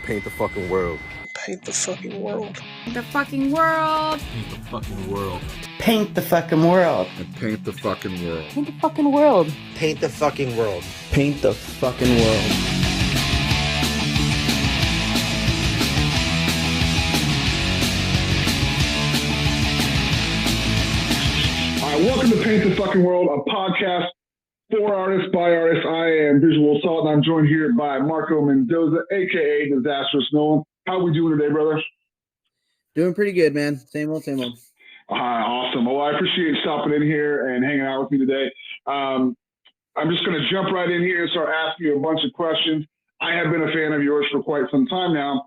Paint the fucking world. Paint the fucking world. The fucking world. Paint the fucking world. Paint the fucking world. And paint the fucking world. Paint the fucking world. Paint the fucking world. Paint the fucking world. All right, welcome to Paint the Fucking World, a podcast for artists by artists. I am Visual Assault, and I'm joined here by Marco Mendoza, a.k.a. Disastrous Nullin. How are we doing today, brother? Doing pretty good, man. Same old, same old. Awesome. Well, I appreciate you stopping in here and hanging out with me today. I'm just going to jump right in here and start asking you a bunch of questions. I have been a fan of yours for quite some time now.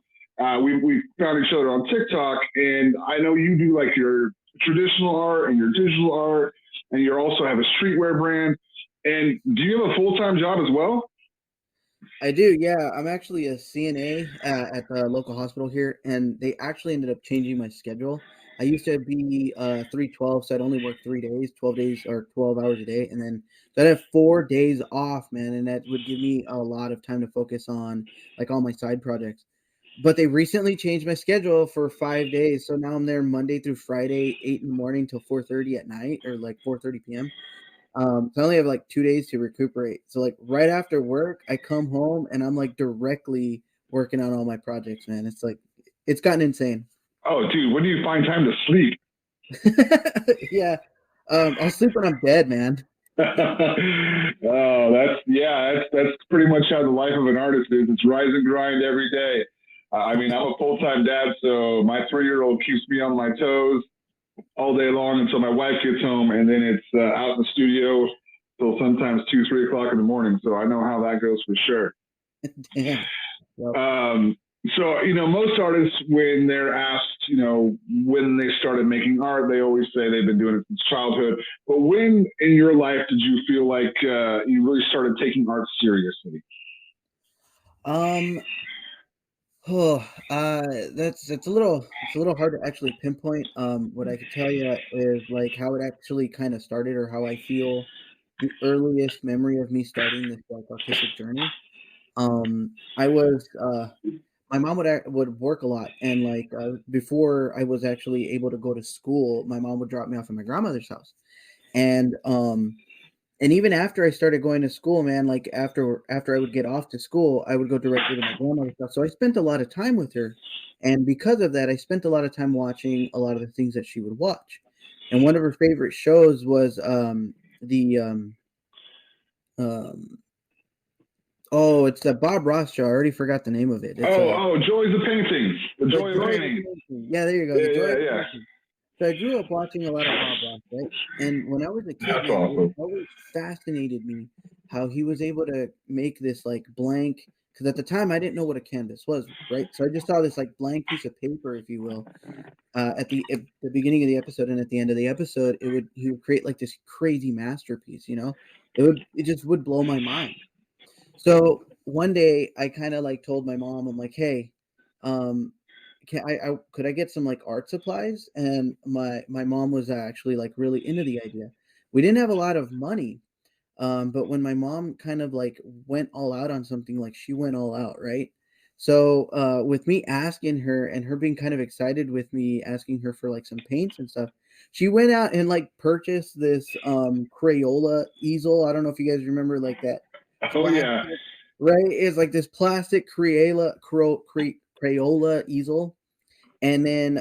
We found each other on TikTok, and I know you do like your traditional art and your digital art, and you also have a streetwear brand. And do you have a full-time job as well? I do, yeah. I'm actually a CNA at the local hospital here, and they actually ended up changing my schedule. I used to be 312, so I'd only work 3 days, 12 days or 12 hours a day, and then so I'd have 4 days off, man, and that would give me a lot of time to focus on like all my side projects. But they recently changed my schedule for 5 days, so now I'm there Monday through Friday, 8 in the morning till 4:30 at night, or like 4:30 p.m. So I only have like 2 days to recuperate. So like right after work, I come home and I'm like directly working on all my projects, man. It's like, it's gotten insane. Oh, dude, when do you find time to sleep? Yeah. I'll sleep when I'm dead, man. Oh, that's pretty much how the life of an artist is. It's rise and grind every day. I mean, I'm a full-time dad, so my 3-year-old keeps me on my toes all day long until my wife gets home, and then it's out in the studio till sometimes 2-3 o'clock in the morning. So I know how that goes for sure. Damn. Yep. So, most artists, when they're asked, when they started making art, they always say they've been doing it since childhood. But when in your life did you feel like you really started taking art seriously? It's a little hard to actually pinpoint. What I could tell you is like how it actually kind of started, or how I feel the earliest memory of me starting this like artistic journey. My mom would work a lot, and like before I was actually able to go to school, my mom would drop me off at my grandmother's house, and even after I started going to school, man, like after I would get off to school, I would go directly to my grandmother's house. So I spent a lot of time with her, and because of that, I spent a lot of time watching a lot of the things that she would watch. And one of her favorite shows was it's the Bob Ross show. I already forgot the name of it. It's, Joys of Painting. The Joy of Painting. Yeah, there you go. Yeah. So I grew up watching a lot of Bob Ross, right? And when I was a kid, That's man, awesome. it always fascinated me how he was able to make this like blank. Because at the time, I didn't know what a canvas was, right? So I just saw this like blank piece of paper, if you will, at the beginning of the episode, and at the end of the episode, he would create like this crazy masterpiece. It just would blow my mind. So one day I kind of like told my mom, I'm like, hey, could I get some like art supplies? And my mom was actually like really into the idea. We didn't have a lot of money, but when my mom kind of like went all out on something, like she went all out, right? So with me asking her, and her being kind of excited with me asking her for like some paints and stuff, she went out and like purchased this Crayola easel. I don't know if you guys remember like that. Oh, yeah. Right? It's like this plastic Crayola easel. And then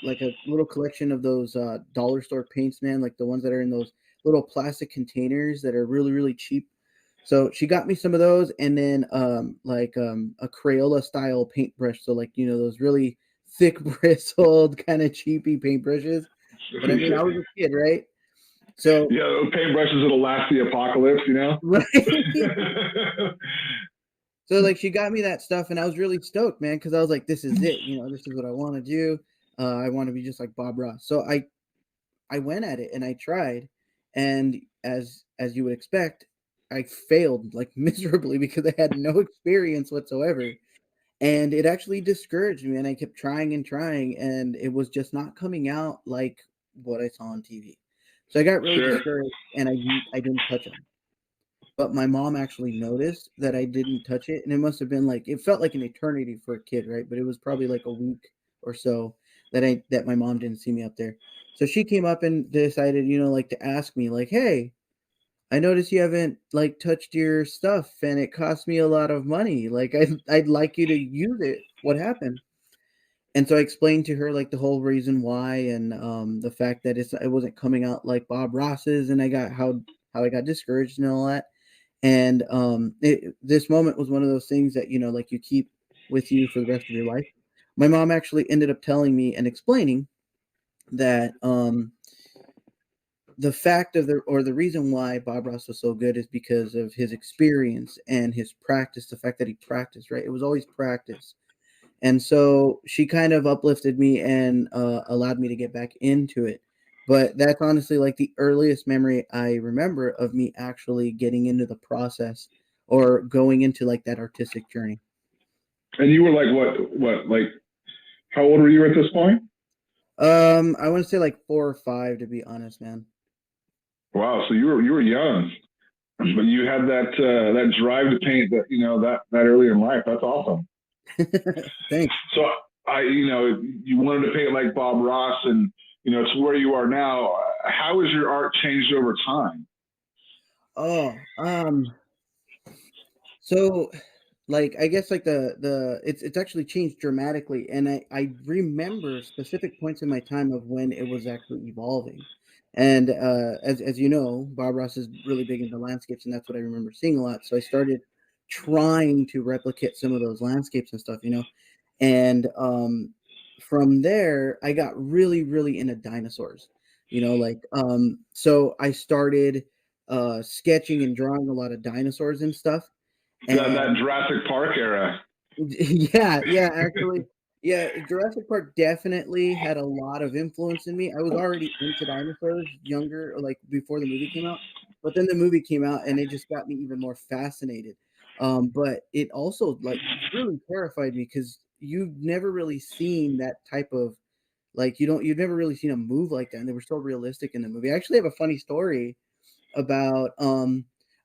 like a little collection of those dollar store paints, man, like the ones that are in those little plastic containers that are really, really cheap. So she got me some of those, and then a Crayola style paintbrush. So like, those really thick bristled kind of cheapy paintbrushes. But I mean, I was a kid, right? So yeah, those paintbrushes that'll last the apocalypse, Right. So like she got me that stuff, and I was really stoked, man, because I was like, this is it, this is what I want to do. I want to be just like Bob Ross. So I went at it and I tried, and as you would expect, I failed like miserably because I had no experience whatsoever. And it actually discouraged me, and I kept trying and trying, and it was just not coming out like what I saw on TV. So I got really discouraged, and I didn't touch them. but my mom actually noticed that I didn't touch it, and it must have been like it felt like an eternity for a kid, right? But it was probably like a week or so that my mom didn't see me up there. So she came up and decided, like to ask me, like, "Hey, I noticed you haven't like touched your stuff, and it cost me a lot of money. Like, I'd like you to use it. What happened?" And so I explained to her like the whole reason why, and the fact that it wasn't coming out like Bob Ross's, and I got how I got discouraged and all that. And this moment was one of those things that like you keep with you for the rest of your life. My mom actually ended up telling me and explaining that the fact of the reason why Bob Ross was so good is because of his experience and his practice. The fact that he practiced, right? It was always practice. And so she kind of uplifted me and allowed me to get back into it. But that's honestly like the earliest memory I remember of me actually getting into the process or going into like that artistic journey. And you were like, what, like, how old were you at this point? I want to say like 4 or 5, to be honest, man. Wow. So you were young, but you had that drive to paint that early in life. That's awesome. Thanks. So you wanted to paint like Bob Ross, and to where you are now. How has your art changed over time? Oh, so like I guess like it's actually changed dramatically, and I remember specific points in my time of when it was actually evolving. And as you know, Bob Ross is really big into landscapes, and that's what I remember seeing a lot. So I started trying to replicate some of those landscapes and stuff, and from there I got really, really into dinosaurs, so I started sketching and drawing a lot of dinosaurs and stuff. That Jurassic Park era. Yeah, actually, yeah, Jurassic Park definitely had a lot of influence in me. I was already into dinosaurs younger, like before the movie came out, but then the movie came out and it just got me even more fascinated. But it also like really terrified me because you've never really seen that type of like you've never really seen a move like that, and they were so realistic in the movie. I actually have a funny story about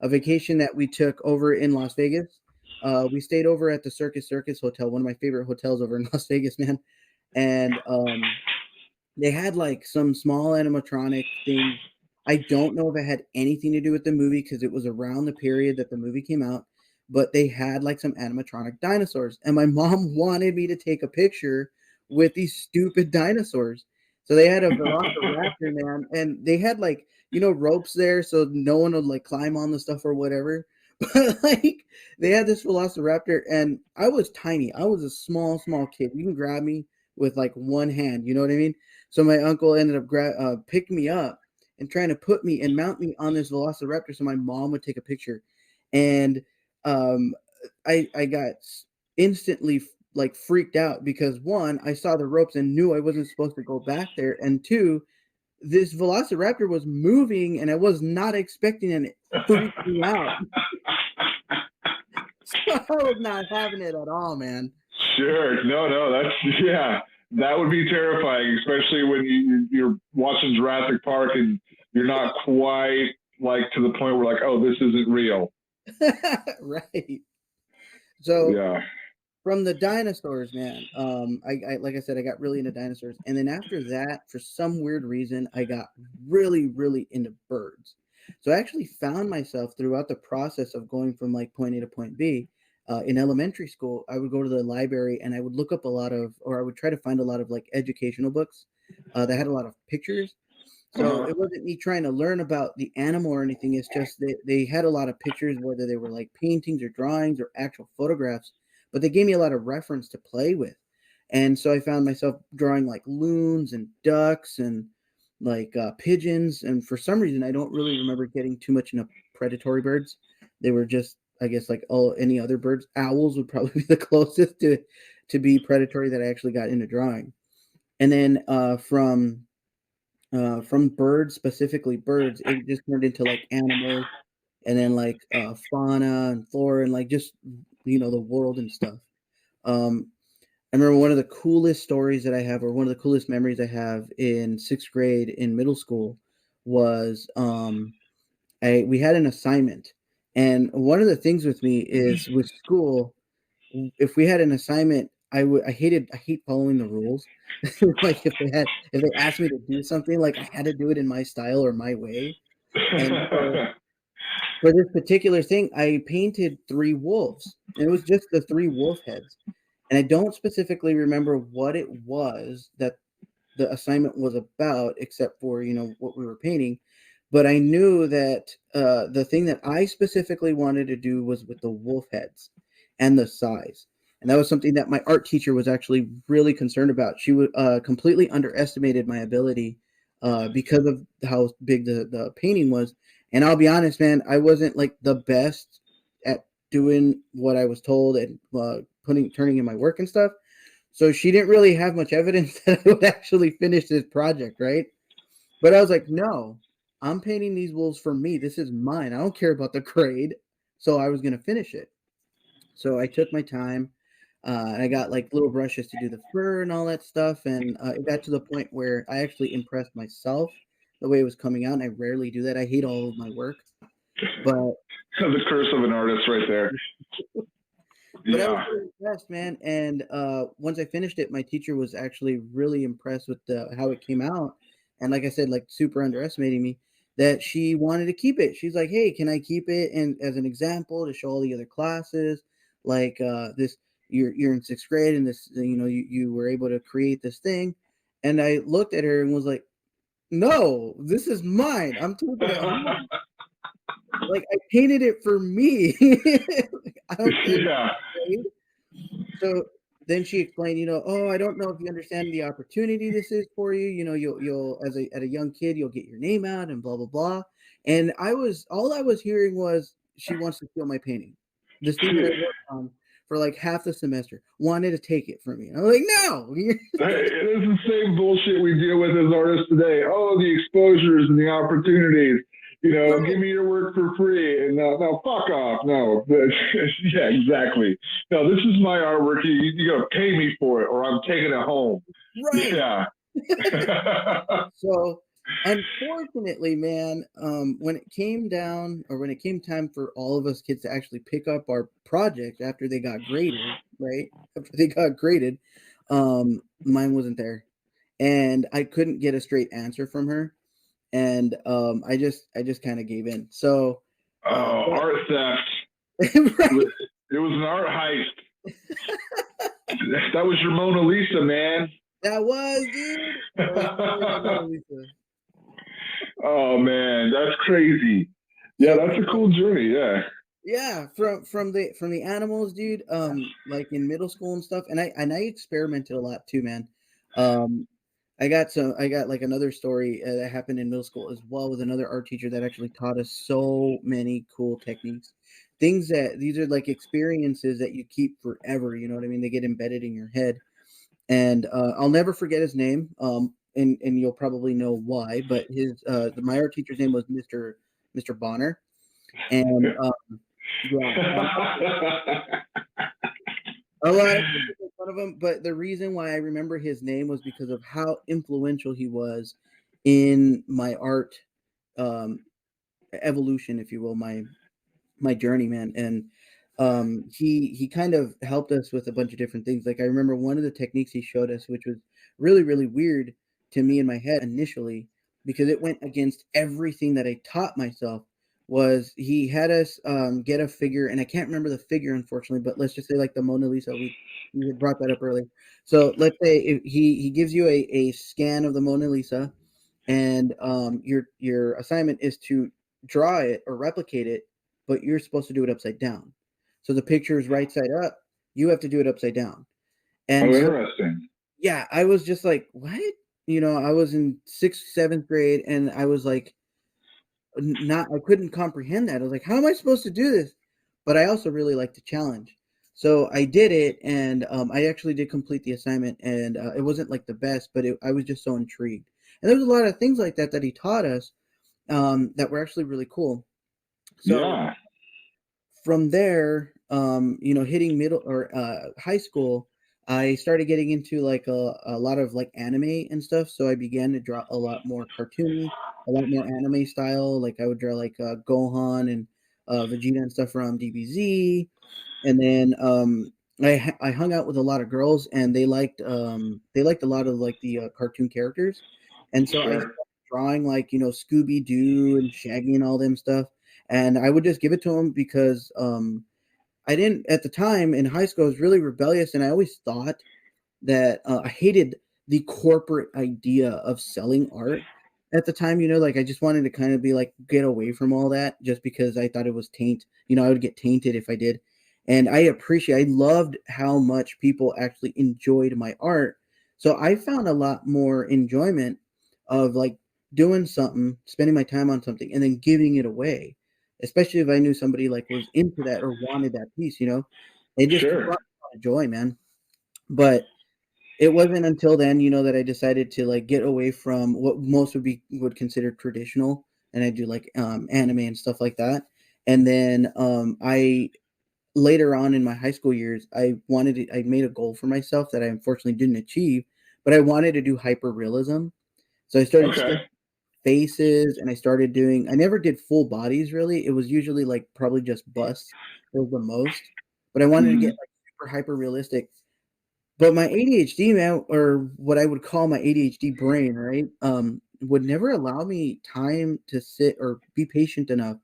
a vacation that we took over in Las Vegas. We stayed over at the Circus Hotel, one of my favorite hotels over in Las Vegas, man. And they had like some small animatronic things. I don't know if it had anything to do with the movie because it was around the period that the movie came out, but they had like some animatronic dinosaurs. And my mom wanted me to take a picture with these stupid dinosaurs. So they had a Velociraptor, man, and they had like, ropes there so no one would like climb on the stuff or whatever. But like they had this Velociraptor, and I was tiny. I was a small kid. You can grab me with like one hand, you know what I mean? So my uncle ended up picking me up and trying to put me and mount me on this Velociraptor so my mom would take a picture. And I got instantly like freaked out because one, I saw the ropes and knew I wasn't supposed to go back there, and two, this Velociraptor was moving and I was not expecting it, and it freaked me out. So I was not having it at all, man. Sure. No, that would be terrifying, especially when you're watching Jurassic Park and you're not quite like to the point where like, oh, this isn't real. Right. So yeah. From the dinosaurs, man, I like I said, I got really into dinosaurs, and then after that, for some weird reason, I got really, really into birds. So I actually found myself throughout the process of going from like point A to point B. In elementary school, I would go to the library and I would look up or I would try to find a lot of like educational books that had a lot of pictures. So it wasn't me trying to learn about the animal or anything. It's just they had a lot of pictures, whether they were like paintings or drawings or actual photographs, but they gave me a lot of reference to play with. And so I found myself drawing like loons and ducks and like pigeons. And for some reason, I don't really remember getting too much into predatory birds. They were just, I guess, like any other birds. Owls would probably be the closest to be predatory that I actually got into drawing. And then from birds, specifically birds, it just turned into like animals, and then like fauna and flora and like just the world and stuff. I remember one of the coolest stories that I have, or one of the coolest memories I have in 6th grade in middle school was we had an assignment, And one of the things with me is with school, if we had an assignment, I hate following the rules. Like if they asked me to do something, like I had to do it in my style or my way. And so for this particular thing, I painted 3 wolves. And it was just the 3 wolf heads. And I don't specifically remember what it was that the assignment was about, except for, what we were painting. But I knew that the thing that I specifically wanted to do was with the wolf heads and the size. And that was something that my art teacher was actually really concerned about. She completely underestimated my ability because of how big the painting was. And I'll be honest, man, I wasn't like the best at doing what I was told and turning in my work and stuff. So she didn't really have much evidence that I would actually finish this project, right? But I was like, no, I'm painting these wolves for me. This is mine. I don't care about the grade. So I was going to finish it. So I took my time. And I got like little brushes to do the fur and all that stuff. And it got to the point where I actually impressed myself the way it was coming out. And I rarely do that. I hate all of my work. But the curse of an artist right there. But I was really impressed, man. And once I finished it, my teacher was actually really impressed with how it came out. And like I said, like super underestimating me, that she wanted to keep it. She's like, hey, can I keep it and as an example to show all the other classes? Like this, you're in 6th grade and this, you were able to create this thing. And I looked at her and was like, no, this is mine. I'm taking it home. Like I painted it for me. I don't care. So then she explained, oh, I don't know if you understand the opportunity this is for you. You'll as a young kid, you'll get your name out and blah blah blah. And all I was hearing was she wants to steal my painting. This thing that I worked on for like half the semester, wanted to take it from me. I'm like, no. It's the same bullshit we deal with as artists today. Oh, the exposures and the opportunities. Give me your work for free. And no, fuck off. No. Yeah, exactly. No, this is my artwork. You got to pay me for it or I'm taking it home. Right. Yeah. So, unfortunately, man, when it came time for all of us kids to actually pick up our project after they got graded, right? After they got graded, mine wasn't there. And I couldn't get a straight answer from her. And I just kind of gave in. So art theft. Right. It was an art heist. That was your Mona Lisa, man. That was, dude. That was Mona Lisa. Oh man, that's crazy. Yeah, that's a cool journey. Yeah, from the animals, dude. Like in middle school and stuff, and I experimented a lot too, man. I got like another story that happened in middle school as well with another art teacher that actually taught us so many cool techniques. These are like experiences that you keep forever. You know what I mean? They get embedded in your head. And I'll never forget his name. And you'll probably know why, but my art teacher's name was Mr. Bonner. And a lot of people make fun of him, but the reason why I remember his name was because of how influential he was in my art evolution, if you will, my journey, man. And he kind of helped us with a bunch of different things. Like I remember one of the techniques he showed us, which was really, really weird to me in my head initially, because it went against everything that I taught myself, was he had us get a figure, and I can't remember the figure, unfortunately, but let's just say like the Mona Lisa. We had brought that up earlier. So let's say if he gives you a scan of the Mona Lisa, and your assignment is to draw it or replicate it, but you're supposed to do it upside down. So the picture is right side up. You have to do it upside down. And interesting. Yeah, I was just like, what? I was in 6th, 7th grade, and I was like, I couldn't comprehend that. I was like, how am I supposed to do this? But I also really like to challenge. So I did it, and I actually did complete the assignment, and it wasn't like the best, but I was just so intrigued. And there was a lot of things like that he taught us that were actually really cool. So from there, hitting middle or high school, I started getting into like a lot of like anime and stuff. So I began to draw a lot more cartoony, a lot more anime style. Like I would draw like Gohan and Vegeta and stuff from DBZ, and then I hung out with a lot of girls, and they liked a lot of like the cartoon characters, and so I Sure. started drawing like Scooby Doo and Shaggy and all them stuff, and I would just give it to them because I didn't at the time in high school. I was really rebellious, and I always thought that I hated the corporate idea of selling art at the time. Like I just wanted to kind of be like get away from all that, just because I thought it was taint. I would get tainted if I did. And I loved how much people actually enjoyed my art. So I found a lot more enjoyment of like doing something, spending my time on something, and then giving it away. Especially if I knew somebody like was into that or wanted that piece. It just Sure. brought me a lot of joy, man. But it wasn't until then, that I decided to like get away from what most would consider traditional, and I do like anime and stuff like that. And then I later on in my high school years, I made a goal for myself that I unfortunately didn't achieve, but I wanted to do hyper realism. So I started Okay. faces, and I never did full bodies really. It was usually like probably just busts was the most, but I wanted to get like super hyper realistic. But my ADHD, man, or what I would call my ADHD brain, right, would never allow me time to sit or be patient enough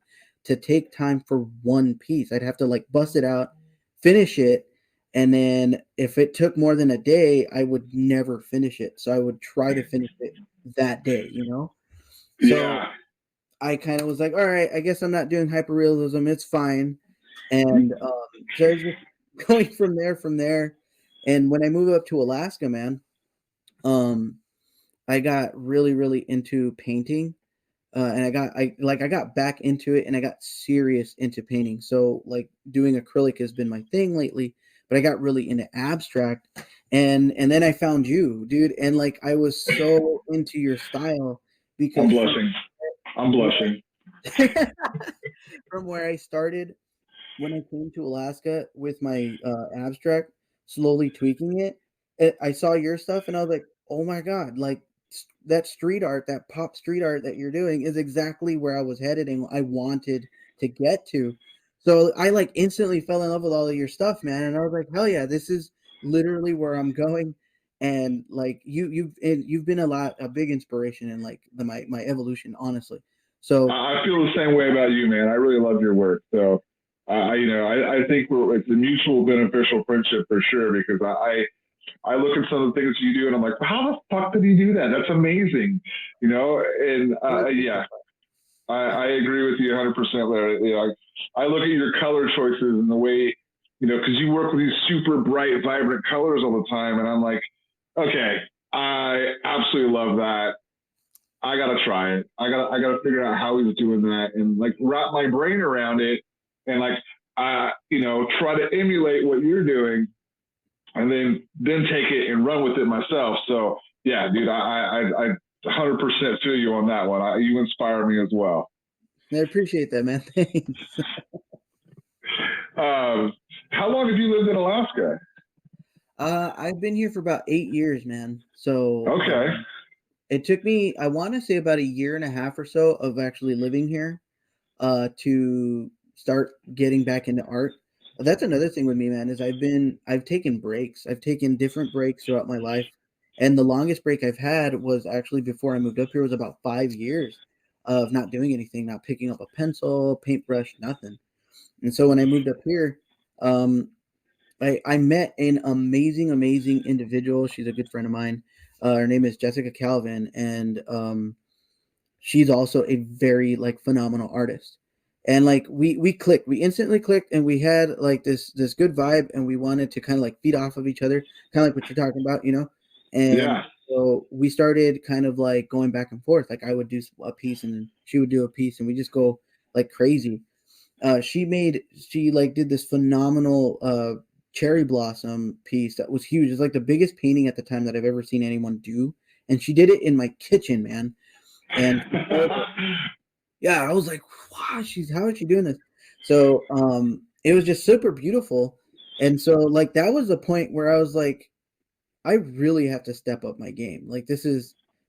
to take time for one piece. I'd have to like bust it out, finish it, and then if it took more than a day, I would never finish it. So I would try to finish it that day, So Yeah. I kind of was like, all right, I guess I'm not doing hyperrealism. It's fine. And so I was just going from there. And when I moved up to Alaska, man, I got really, really into painting. And I got back into it, and I got serious into painting. So like doing acrylic has been my thing lately, but I got really into abstract. And then I found you, dude. And like I was so into your style I'm because blushing. from where I started when I came to Alaska with my abstract, slowly tweaking it, I saw your stuff and I was like, oh my God, like that street art, that pop street art that you're doing is exactly where I was headed and I wanted to get to. So I like instantly fell in love with all of your stuff, man. And I was like, hell yeah, this is literally where I'm going. And like you've been a big inspiration in like my evolution, honestly. So I feel the same way about you, man. I really love your work. So, I think it's a mutual beneficial friendship for sure, because I look at some of the things you do and I'm like, how the fuck did he do that? That's amazing. And yeah, I agree with you 100%, Larry. I look at your color choices and the way, because you work with these super bright, vibrant colors all the time. And I'm like, okay, I absolutely love that. I gotta try it. I gotta figure out how he's doing that and like wrap my brain around it and like try to emulate what you're doing and then take it and run with it myself. So yeah, dude, I 100% feel you on that one. You inspire me as well. I appreciate that, man. Thanks. How long have you lived in Alaska? I've been here for about 8 years, man. So Okay. It took me, I want to say about a year and a half or so of actually living here, to start getting back into art. That's another thing with me, man, is I've taken breaks. I've taken different breaks throughout my life. And the longest break I've had was actually before I moved up here was about 5 years of not doing anything, not picking up a pencil, paintbrush, nothing. And so when I moved up here, um, I met an amazing, amazing individual. She's a good friend of mine. Her name is Jessica Calvin, and she's also a very like phenomenal artist. And like we clicked, we instantly clicked, and we had like this good vibe, and we wanted to kind of like feed off of each other, kind of like what you're talking about, And Yeah. so we started kind of like going back and forth. Like I would do a piece, and then she would do a piece, and we just go like crazy. She like did this phenomenal cherry blossom piece that was huge. It's like the biggest painting at the time that I've ever seen anyone do, and she did it in my kitchen, man. And yeah, I was like, wow, how is she doing this? So it was just super beautiful. And so like that was the point where I was like, I really have to step up my game. Like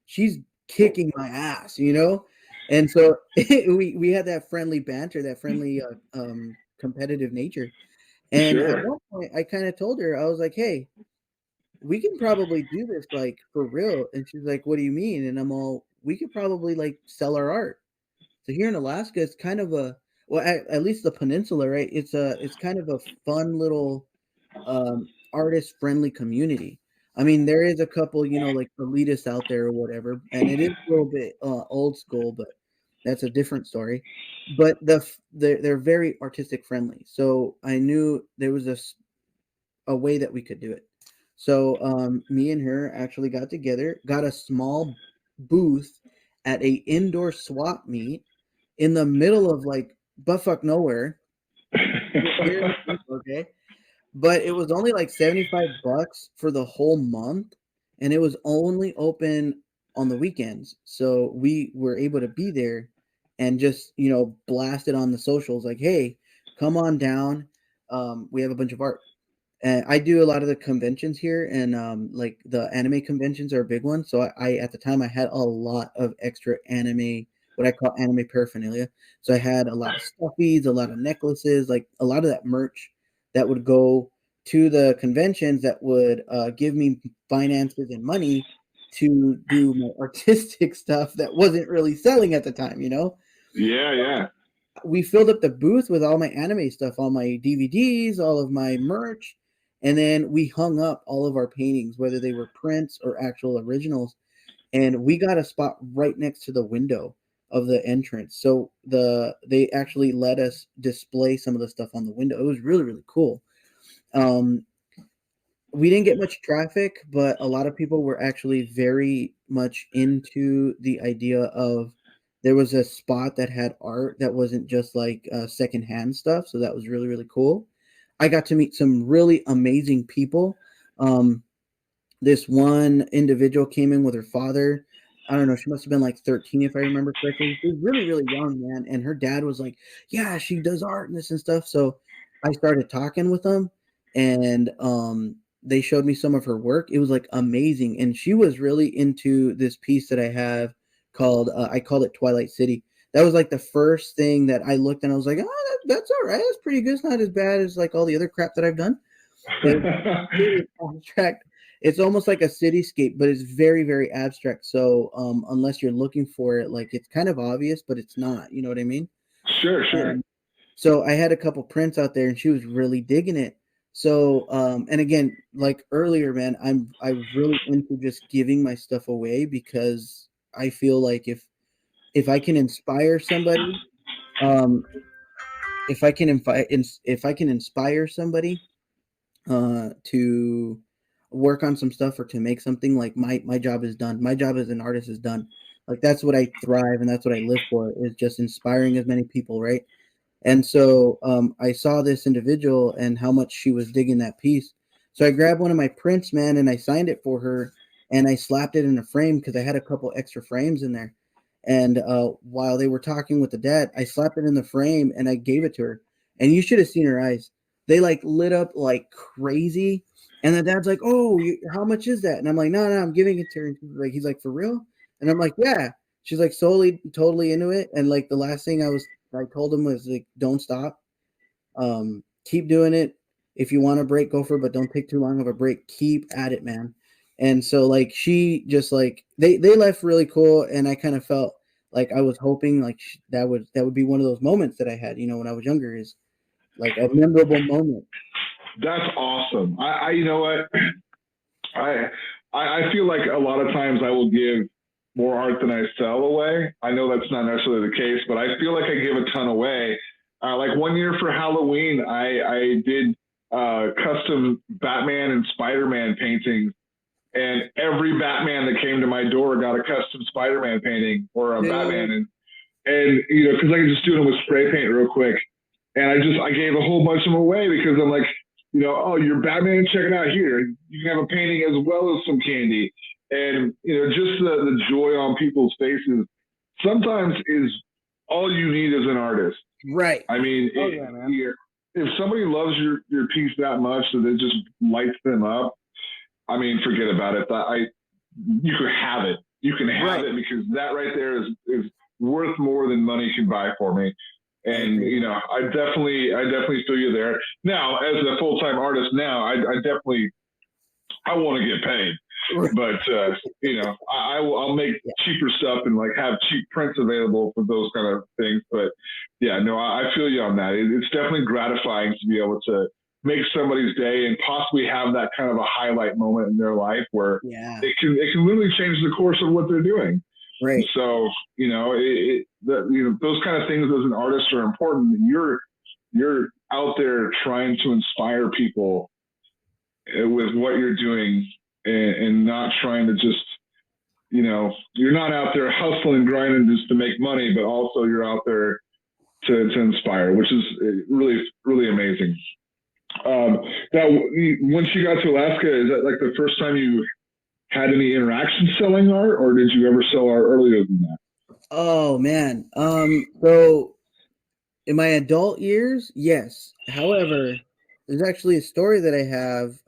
she's kicking my ass, And so we had that friendly banter, that friendly competitive nature. And at Sure. one point, I kind of told her, I was like, "Hey, we can probably do this like for real." And she's like, "What do you mean?" And I'm all, "We could probably like sell our art." So here in Alaska, it's kind of a well, at least the peninsula, right? It's kind of a fun little artist friendly community. I mean, there is a couple, like elitists out there or whatever, and it is a little bit old school, but that's a different story. But they're very artistic friendly. So I knew there was a way that we could do it. So me and her actually got together, got a small booth at a indoor swap meet in the middle of like buttfuck nowhere. Okay. But it was only like $75 for the whole month, and it was only open on the weekends. So we were able to be there and just, blast it on the socials like, "Hey, come on down. We have a bunch of art." And I do a lot of the conventions here, and like the anime conventions are a big one. So I at the time I had a lot of extra anime, what I call anime paraphernalia. So I had a lot of stuffies, a lot of necklaces, like a lot of that merch that would go to the conventions that would give me finances and money to do my artistic stuff that wasn't really selling at the time. Yeah. We filled up the booth with all my anime stuff, all my DVDs, all of my merch, and then we hung up all of our paintings, whether they were prints or actual originals, and we got a spot right next to the window of the entrance. So they actually let us display some of the stuff on the window. It was really, really cool. We didn't get much traffic, but a lot of people were actually very much into the idea of there was a spot that had art that wasn't just like secondhand stuff. So that was really, really cool. I got to meet some really amazing people. This one individual came in with her father. I don't know. She must have been like 13, if I remember correctly. She was really, really young, man. And her dad was like, "Yeah, she does art and this and stuff." So I started talking with them, and they showed me some of her work. It was like amazing. And she was really into this piece that I have called, I called it Twilight City. That was like the first thing that I looked and I was like, "Oh, that's all right. That's pretty good. It's not as bad as like all the other crap that I've done." It's abstract. It's almost like a cityscape, but it's very, very abstract. So unless you're looking for it, like it's kind of obvious, but it's not. You know what I mean? Sure. So I had a couple prints out there, and she was really digging it. So and again, like earlier, man, I'm really into just giving my stuff away because I feel like if I can inspire somebody, if I can inspire somebody to work on some stuff or to make something, like my job is done. My job as an artist is done. Like that's what I thrive and that's what I live for, is just inspiring as many people, right? And so I saw this individual and how much she was digging that piece. So I grabbed one of my prints, man, and I signed it for her, and I slapped it in a frame because I had a couple extra frames in there. And while they were talking with the dad, I slapped it in the frame and I gave it to her. And you should have seen her eyes. They like lit up like crazy. And the dad's like, "Oh, how much is that?" And I'm like, "No, I'm giving it to her." And he's like, "For real?" And I'm like, "Yeah." She's like totally into it. And like the last thing I told him was like, "Don't stop. Keep doing it. If you want a break, go for it, but don't take too long of a break. Keep at it, man." And so like she just like they left really cool, and I kind of felt like I was hoping like that would be one of those moments that I had, when I was younger, is like a memorable moment. That's awesome. I you know what? I feel like a lot of times I will give more art than I sell away. I know that's not necessarily the case, but I feel like I give a ton away. Like one year for Halloween, I did custom Batman and Spider-Man paintings, and every Batman that came to my door got a custom Spider-Man painting or a Batman, and because I can just do them with spray paint real quick, and I gave a whole bunch of them away because I'm like, oh, you're Batman, check it out here. You can have a painting as well as some candy. And, just the joy on people's faces sometimes is all you need as an artist. Right. I mean, if somebody loves your piece that much that it just lights them up, I mean, forget about it. You can have it. You can have it because that right there is worth more than money can buy for me. And you know, I definitely feel you there. Now, as a full-time artist, now I want to get paid, but you know, I'll make cheaper stuff and like have cheap prints available for those kind of things. But yeah, no, I feel you on that. It's definitely gratifying to be able to make somebody's day and possibly have that kind of a highlight moment in their life where it can literally change the course of what they're doing. Right. So, you know, those kind of things as an artist are important. You're out there trying to inspire people with what you're doing and not trying to just, you know, you're not out there hustling, grinding just to make money, but also you're out there to inspire, which is really, really amazing. Now, once you got to Alaska, is that like the first time you had any interaction selling art, or did you ever sell art earlier than that? Oh man. So in my adult years, yes. However, there's actually a story that I have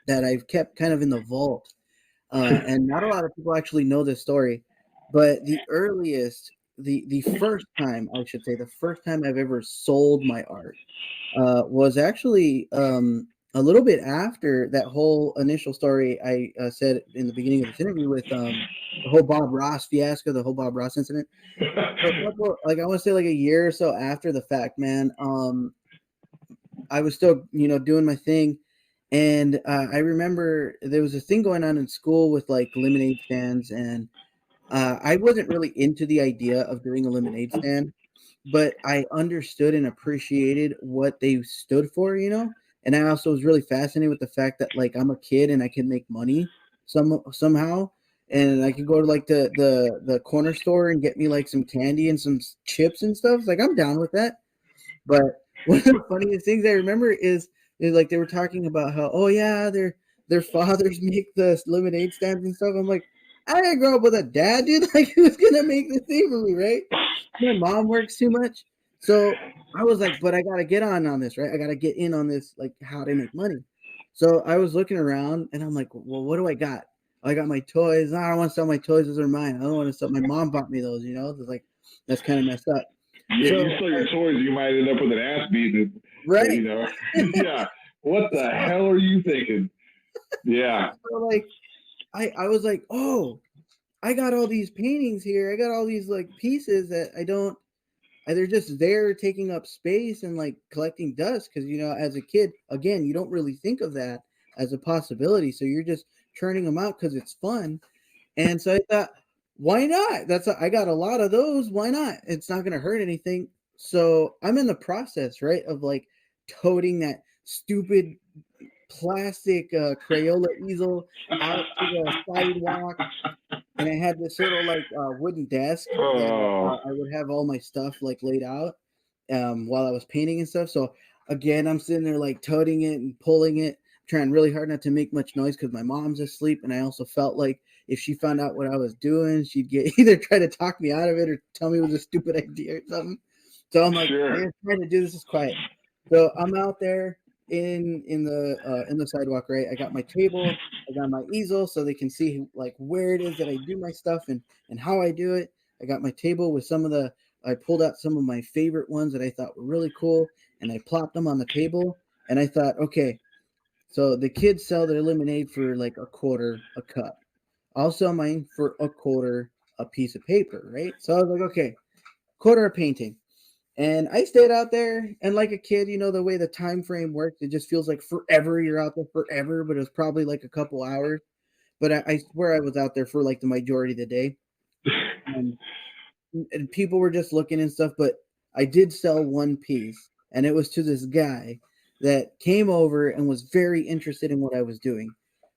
that I've kept kind of in the vault. And not a lot of people actually know this story, but the first time, I should say, the first time I've ever sold my art was actually a little bit after that whole initial story I said in the beginning of this interview with the whole Bob Ross fiasco, the whole Bob Ross incident. So, like I want to say like a year or so after the fact, man, I was still, you know, doing my thing. And I remember there was a thing going on in school with like lemonade stands, and I wasn't really into the idea of doing a lemonade stand, but I understood and appreciated what they stood for, you know. And I also was really fascinated with the fact that like I'm a kid and I can make money somehow, and I could go to like the corner store and get me like some candy and some chips and stuff. It's like I'm down with that. But one of the funniest things I remember is like they were talking about how, oh yeah, their fathers make the lemonade stands and stuff. I'm like, I didn't grow up with a dad, dude. Like, who's gonna make this thing for me, right? My mom works too much, so I was like, but I gotta get on this, right? I gotta get in on this, like how to make money. So I was looking around, and I'm like, well, what do I got? I got my toys. I don't want to sell my toys; those are mine. I don't want to sell. My mom bought me those, you know. It's like that's kind of messed up. Yeah, so, you sell your toys, you might end up with an ass beating. Right. You know. Yeah. What the hell are you thinking? Yeah. So like, I was like, oh, I got all these paintings here. I got all these like pieces that they're just there taking up space and like collecting dust. Cause you know, as a kid, again, you don't really think of that as a possibility. So you're just churning them out because it's fun. And so I thought, why not? I got a lot of those. Why not? It's not going to hurt anything. So I'm in the process, right, of like toting that stupid plastic Crayola easel out to the sidewalk, and I had this little like wooden desk that I would have all my stuff like laid out while I was painting and stuff. So again, I'm sitting there like toting it and pulling it, trying really hard not to make much noise because my mom's asleep, and I also felt like if she found out what I was doing, she'd get either try to talk me out of it or tell me it was a stupid idea or something. So I'm like, I'm trying to do this quiet. So I'm out there in the sidewalk, right? I got my table, I got my easel so they can see like where it is that I do my stuff and how I do it. I got my table with I pulled out some of my favorite ones that I thought were really cool, and I plopped them on the table, and I thought, okay, so the kids sell their lemonade for like $0.25 a cup. I'll sell mine for $0.25 a piece of paper, right? So I was like, okay, $0.25 a painting. And I stayed out there, and like a kid, you know, the way the time frame works, it just feels like forever. You're out there forever, but it was probably like a couple hours. But I swear I was out there for like the majority of the day. And people were just looking and stuff, but I did sell one piece, and it was to this guy that came over and was very interested in what I was doing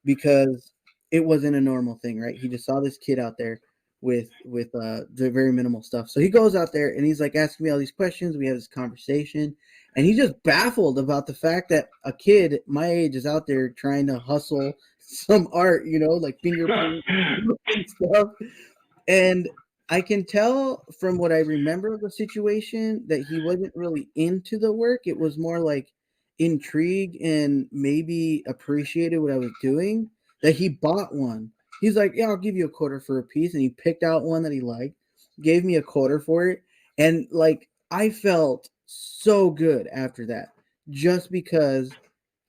because it wasn't a normal thing, right? He just saw this kid out there with the very minimal stuff. So he goes out there and he's like asking me all these questions. We have this conversation, and he's just baffled about the fact that a kid my age is out there trying to hustle some art, you know, like fingerprint and stuff. And I can tell from what I remember of the situation that he wasn't really into the work. It was more like intrigue and maybe appreciated what I was doing, that he bought one. He's like, yeah, I'll give you $0.25 for a piece. And he picked out one that he liked. gave me a quarter for it, and like I felt so good after that, just because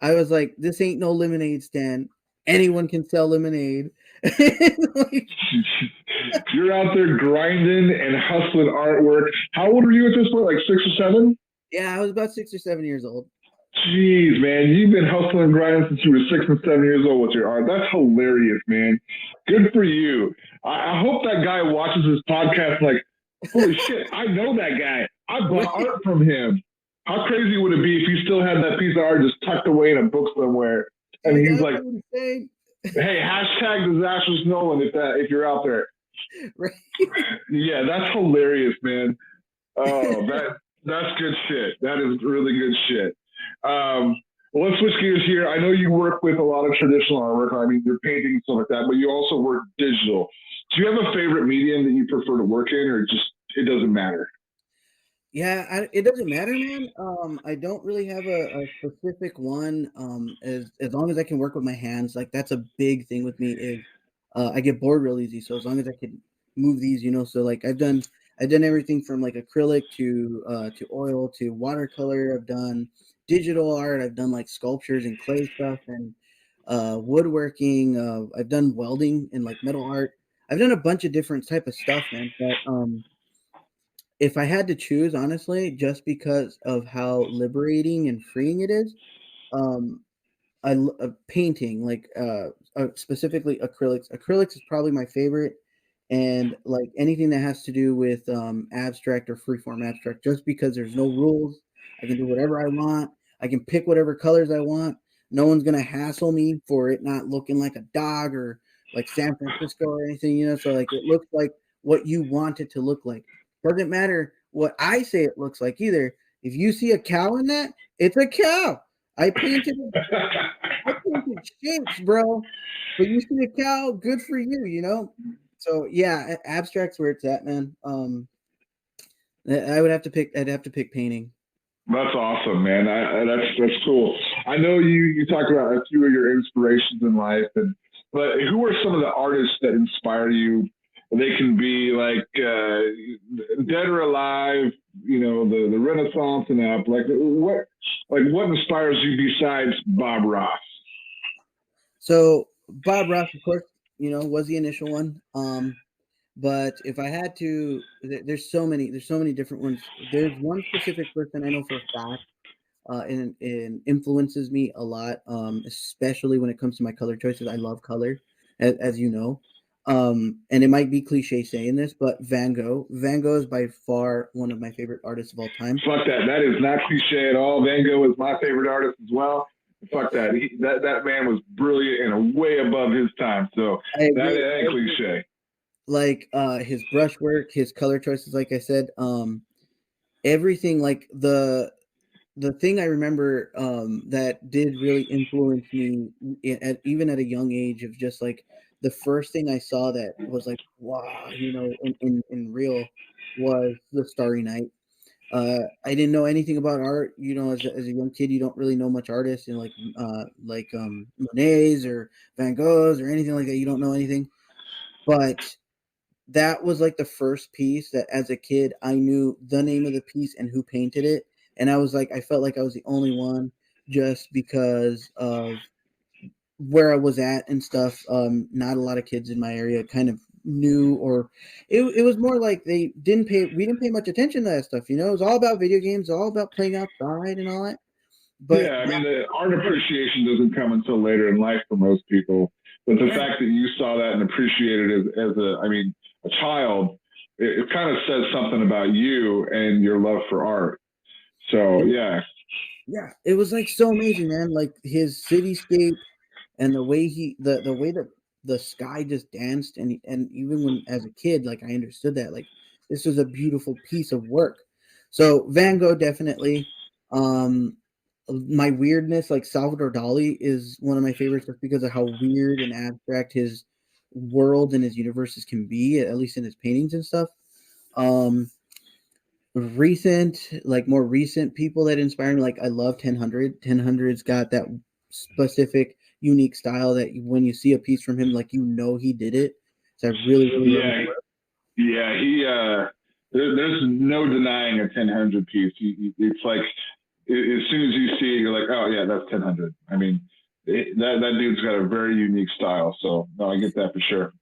I was like, this ain't no lemonade stand. Anyone can sell lemonade. Like, You're out there grinding and hustling artwork. How old were you at this point? Like 6 or 7? yeah, I was about 6 or 7 years old. Jeez, man, you've been hustling and grinding since you were 6 and 7 years old with your art. That's hilarious, man. Good for you. I hope that guy watches this podcast like, holy shit, I know that guy. I bought art from him. How crazy would it be if he still had that piece of art just tucked away in a book somewhere? And he's like, hey, hashtag disastrous Nullin if you're out there. Right. Yeah, that's hilarious, man. Oh, that's good shit. That is really good shit. Well, let's switch gears here. I know you work with a lot of traditional artwork. I mean, you're painting and stuff like that, but you also work digital. Do you have a favorite medium that you prefer to work in, or just it doesn't matter? Yeah, it doesn't matter, man. I don't really have a specific one. As long as I can work with my hands, like that's a big thing with me. Is I get bored real easy. So as long as I can move these, so like I've done everything from like acrylic to oil to watercolor. I've done digital art. I've done like sculptures and clay stuff and woodworking. I've done welding and like metal art. I've done a bunch of different type of stuff, man. But if I had to choose, honestly, just because of how liberating and freeing it is, painting, like specifically acrylics. Acrylics is probably my favorite, and like anything that has to do with abstract or freeform abstract, just because there's no rules. I can do whatever I want. I can pick whatever colors I want. No one's gonna hassle me for it not looking like a dog or like San Francisco or anything, So like it looks like what you want it to look like. Doesn't matter what I say it looks like either. If you see a cow in that, it's a cow. I painted shapes, bro. But you see a cow, good for you, So yeah, abstract's where it's at, man. I'd have to pick painting. That's awesome, man. That's cool. I know you talked about a few of your inspirations in life, but who are some of the artists that inspire you? They can be like dead or alive, the Renaissance and up. Like what inspires you besides Bob Ross? So Bob Ross, of course, was the initial one. But if I had to, there's so many different ones. There's one specific person I know for a fact, and influences me a lot, especially when it comes to my color choices. I love color, as you know. And it might be cliche saying this, but Van Gogh is by far one of my favorite artists of all time. Fuck that. That is not cliche at all. Van Gogh is my favorite artist as well. Fuck that. That man was brilliant and way above his time. So that ain't cliche. Like his brushwork, his color choices, like I said, everything. Like the thing I remember that did really influence me even at a young age of just like the first thing I saw that was like, wow, in real was The Starry Night. I didn't know anything about art, as a young kid. You don't really know much artists, like Monet's or Van Gogh's or anything like that. You don't know anything, but that was like the first piece that as a kid I knew the name of the piece and who painted it, and I was like, I felt like I was the only one just because of where I was at and stuff. Not a lot of kids in my area kind of knew, or it was more like we didn't pay much attention to that stuff. It was all about video games, all about playing outside and all that. But yeah, I mean, the art appreciation doesn't come until later in life for most people. But the fact that you saw that and appreciated it as a child, it kind of says something about you and your love for art. So yeah, it was like so amazing, man. Like his cityscape and the way the way that the sky just danced, and even when as a kid, like I understood that like this was a beautiful piece of work. So Van Gogh definitely. My weirdness, like Salvador Dali is one of my favorites just because of how weird and abstract his world and his universes can be, at least in his paintings and stuff. More recent people that inspire me, like I love 1000. 1000's got that specific unique style that when you see a piece from him, like he did it. So I really love it. Yeah, there's no denying a 1000 piece. It's like as soon as you see it, you're like, oh yeah, that's 1000. I mean, that dude's got a very unique style. So no, I get that for sure.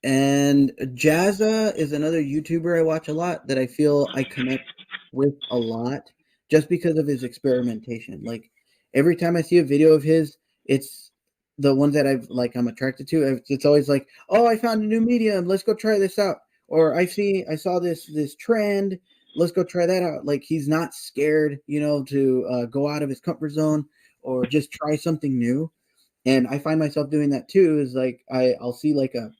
And Jazza is another YouTuber I watch a lot that I feel I connect with a lot just because of his experimentation. Like every time I see a video of his, it's the ones that I'm attracted to. It's always like, oh, I found a new medium. Let's go try this out. Or I saw this trend. Let's go try that out. Like he's not scared, to go out of his comfort zone or just try something new. And I find myself doing that too. Is like I'll see like a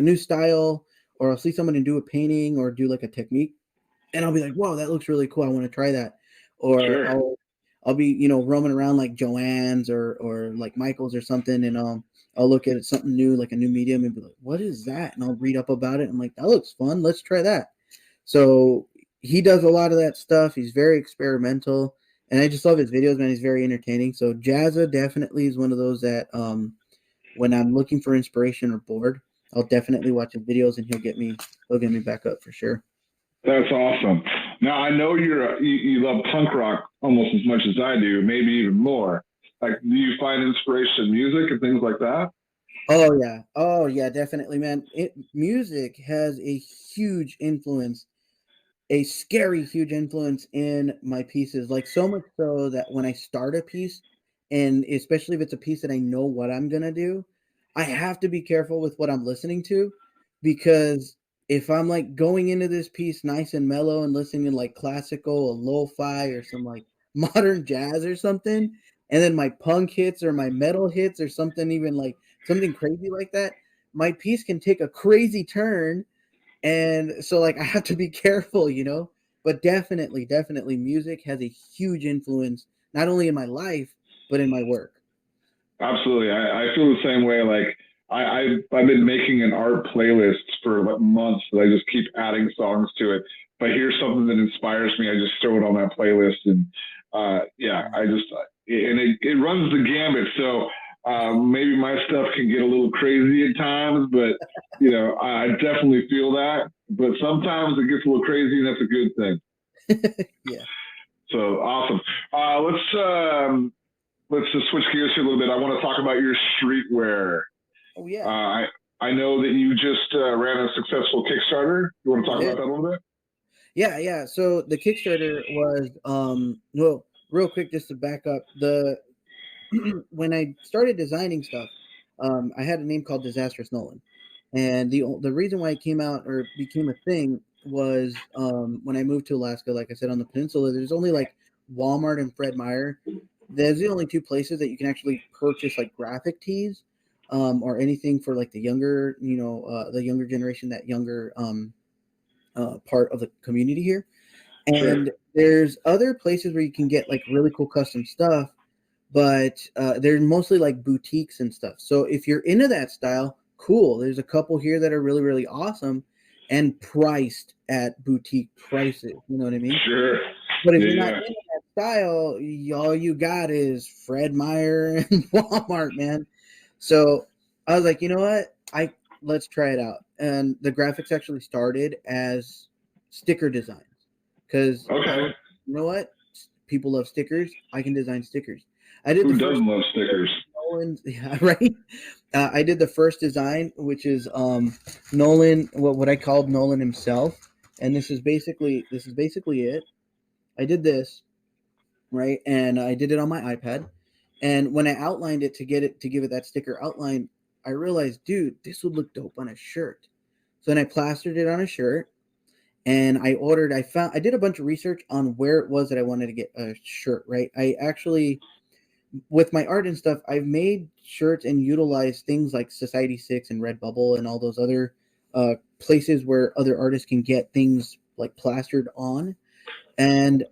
new style, or I'll see somebody do a painting or do like a technique, and I'll be like, whoa, that looks really cool. I want to try that. Or Sure. I'll be, roaming around like Joann's or like Michael's or something, and I'll look at something new, like a new medium, and be like, what is that? And I'll read up about it. I'm like, that looks fun. Let's try that. So he does a lot of that stuff. He's very experimental, and I just love his videos, man. He's very entertaining. So Jazza definitely is one of those that when I'm looking for inspiration or bored, I'll definitely watch his videos, and he'll get me back up for sure. That's awesome. Now I know you love punk rock almost as much as I do, maybe even more. Like, do you find inspiration in music and things like that? Oh yeah, definitely, man. Music has a huge influence, a scary huge influence in my pieces. Like so much so that when I start a piece, and especially if it's a piece that I know what I'm gonna do, I have to be careful with what I'm listening to, because if I'm like going into this piece nice and mellow and listening to like classical or lo-fi or some like modern jazz or something, and then my punk hits or my metal hits or something, even like something crazy like that, my piece can take a crazy turn. And so like I have to be careful, but definitely music has a huge influence, not only in my life, but in my work. Absolutely. I feel the same way. Like I've been making an art playlist for like months that I just keep adding songs to it. If I hear something that inspires me, I just throw it on that playlist. And it runs the gambit. So maybe my stuff can get a little crazy at times, but I definitely feel that. But sometimes it gets a little crazy, and that's a good thing. Yeah. So awesome. Let's just switch gears here a little bit. I want to talk about your streetwear. Oh yeah. I know that you just ran a successful Kickstarter. You want to talk about that a little bit? Yeah. So the Kickstarter was well, real quick, just to back up, when I started designing stuff, I had a name called Disastrous Nullin. And the reason why it came out or became a thing was when I moved to Alaska, like I said, on the peninsula, there's only like Walmart and Fred Meyer. There's the only two places that you can actually purchase like graphic tees or anything for like the younger, the younger generation, that younger part of the community here. And Sure. there's other places where you can get like really cool custom stuff, but they're mostly like boutiques and stuff. So if you're into that style, cool. There's a couple here that are really, really awesome and priced at boutique prices. You know what I mean? Sure. But if you're not into that style, all you got is Fred Meyer and Walmart, man. So I was like, you know what? Let's try it out. And the graphics actually started as sticker designs because Okay. You know what? People love stickers. I can design stickers. Who doesn't love stickers? Yeah, right. I did the first design, which is Nullin, what I called Nullin himself, and this is basically it. I did this, right, and I did it on my iPad. And when I outlined it to give it that sticker outline, I realized, dude, this would look dope on a shirt. So then I plastered it on a shirt, and I did a bunch of research on where it was that I wanted to get a shirt, right? I actually, with my art and stuff, I've made shirts and utilized things like Society 6 and Redbubble and all those other places where other artists can get things like plastered on. And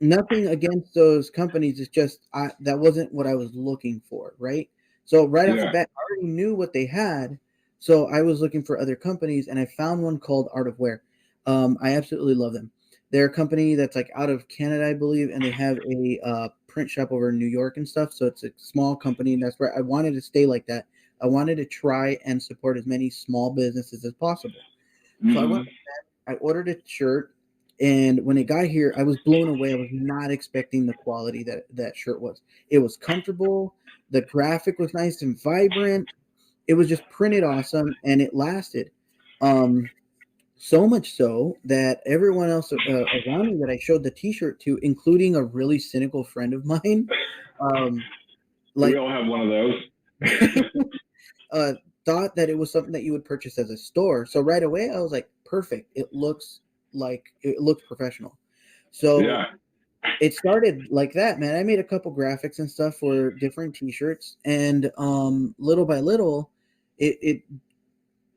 nothing against those companies. It's just that wasn't what I was looking for, right? So right off the bat, I already knew what they had. So I was looking for other companies, and I found one called Art of Wear. I absolutely love them. They're a company that's like out of Canada, I believe, and they have a print shop over in New York and stuff. So it's a small company, and that's where I wanted to stay like that. I wanted to try and support as many small businesses as possible. So I ordered a shirt, and when it got here, I was blown away. I was not expecting the quality that shirt was. It was comfortable. The graphic was nice and vibrant. It was just printed awesome, and it lasted. So much so that everyone else around me that I showed the T-shirt to, including a really cynical friend of mine, we all have one of those. Thought that it was something that you would purchase as a store. So right away, I was like, perfect. It looks professional. So it started like that, man. I made a couple graphics and stuff for different T-shirts, and little by little, it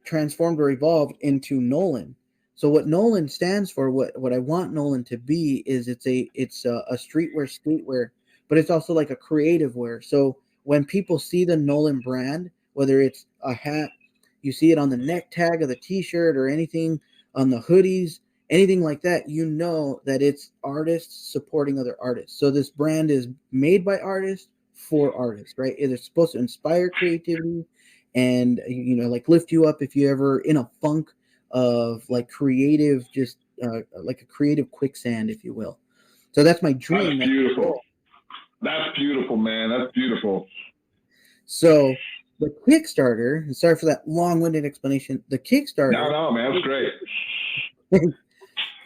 transformed or evolved into Nullin. So what Nullin stands for, what I want Nullin to be, is it's a streetwear, skatewear, but it's also like a creative wear. So when people see the Nullin brand, whether it's a hat, you see it on the neck tag of the T-shirt or anything on the hoodies, anything like that, you know that it's artists supporting other artists. So this brand is made by artists for artists, right? It's supposed to inspire creativity and, you know, like lift you up if you ever in a funk of like creative, just like a creative quicksand, if you will. So that's my dream. That's beautiful. That's beautiful, man. That's beautiful. So the Kickstarter, sorry for that long-winded explanation. The Kickstarter. No, man, that's great.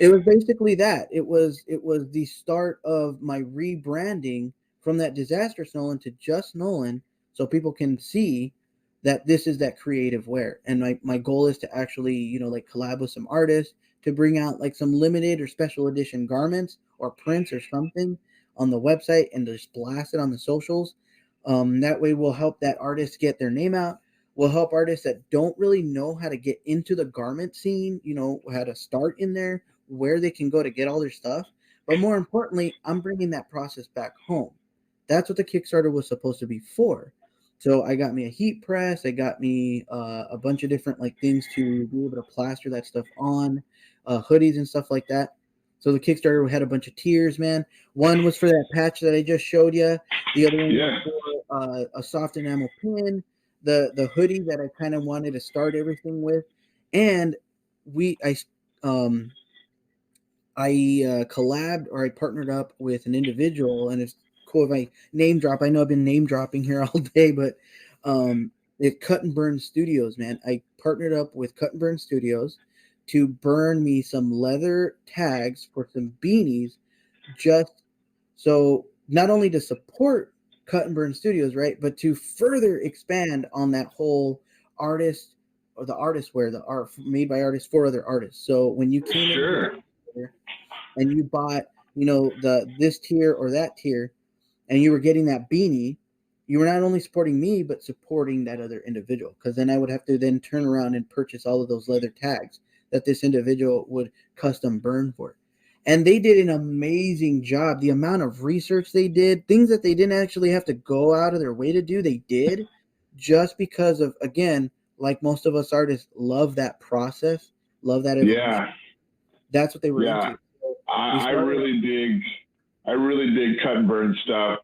It was basically that. It was the start of my rebranding from that disastrous Nullin to just Nullin, so people can see that this is that creative wear. And my goal is to actually, you know, like collab with some artists to bring out like some limited or special edition garments or prints or something on the website and just blast it on the socials. That way we'll help that artist get their name out. We'll help artists that don't really know how to get into the garment scene, you know, how to start in there, where they can go to get all their stuff. But more importantly, I'm bringing that process back home. That's what the Kickstarter was supposed to be for. So I got me a heat press. I got me a bunch of different like things to be able to plaster that stuff on, hoodies and stuff like that. So the Kickstarter had a bunch of tiers, man. One was for that patch that I just showed you. The other one was for a soft enamel pin. The hoodie that I kind of wanted to start everything with, and I collabed, or I partnered up with an individual, and it's cool if I name drop. I know I've been name dropping here all day, but it's Cut and Burn Studios, man. I partnered up with Cut and Burn Studios to burn me some leather tags for some beanies, just so not only to support Cut and Burn Studios, right, but to further expand on that whole artist, or the artist wear, the art made by artists for other artists. So when you came in and you bought, you know, this tier or that tier, and you were getting that beanie, you were not only supporting me, but supporting that other individual, because then I would have to then turn around and purchase all of those leather tags that this individual would custom burn for. And they did an amazing job. The amount of research they did, things that they didn't actually have to go out of their way to do, they did, just because of, again, like most of us artists, love that process, love that evolution. Yeah. That's what they were into. So I really dig Cut and Burn stuff.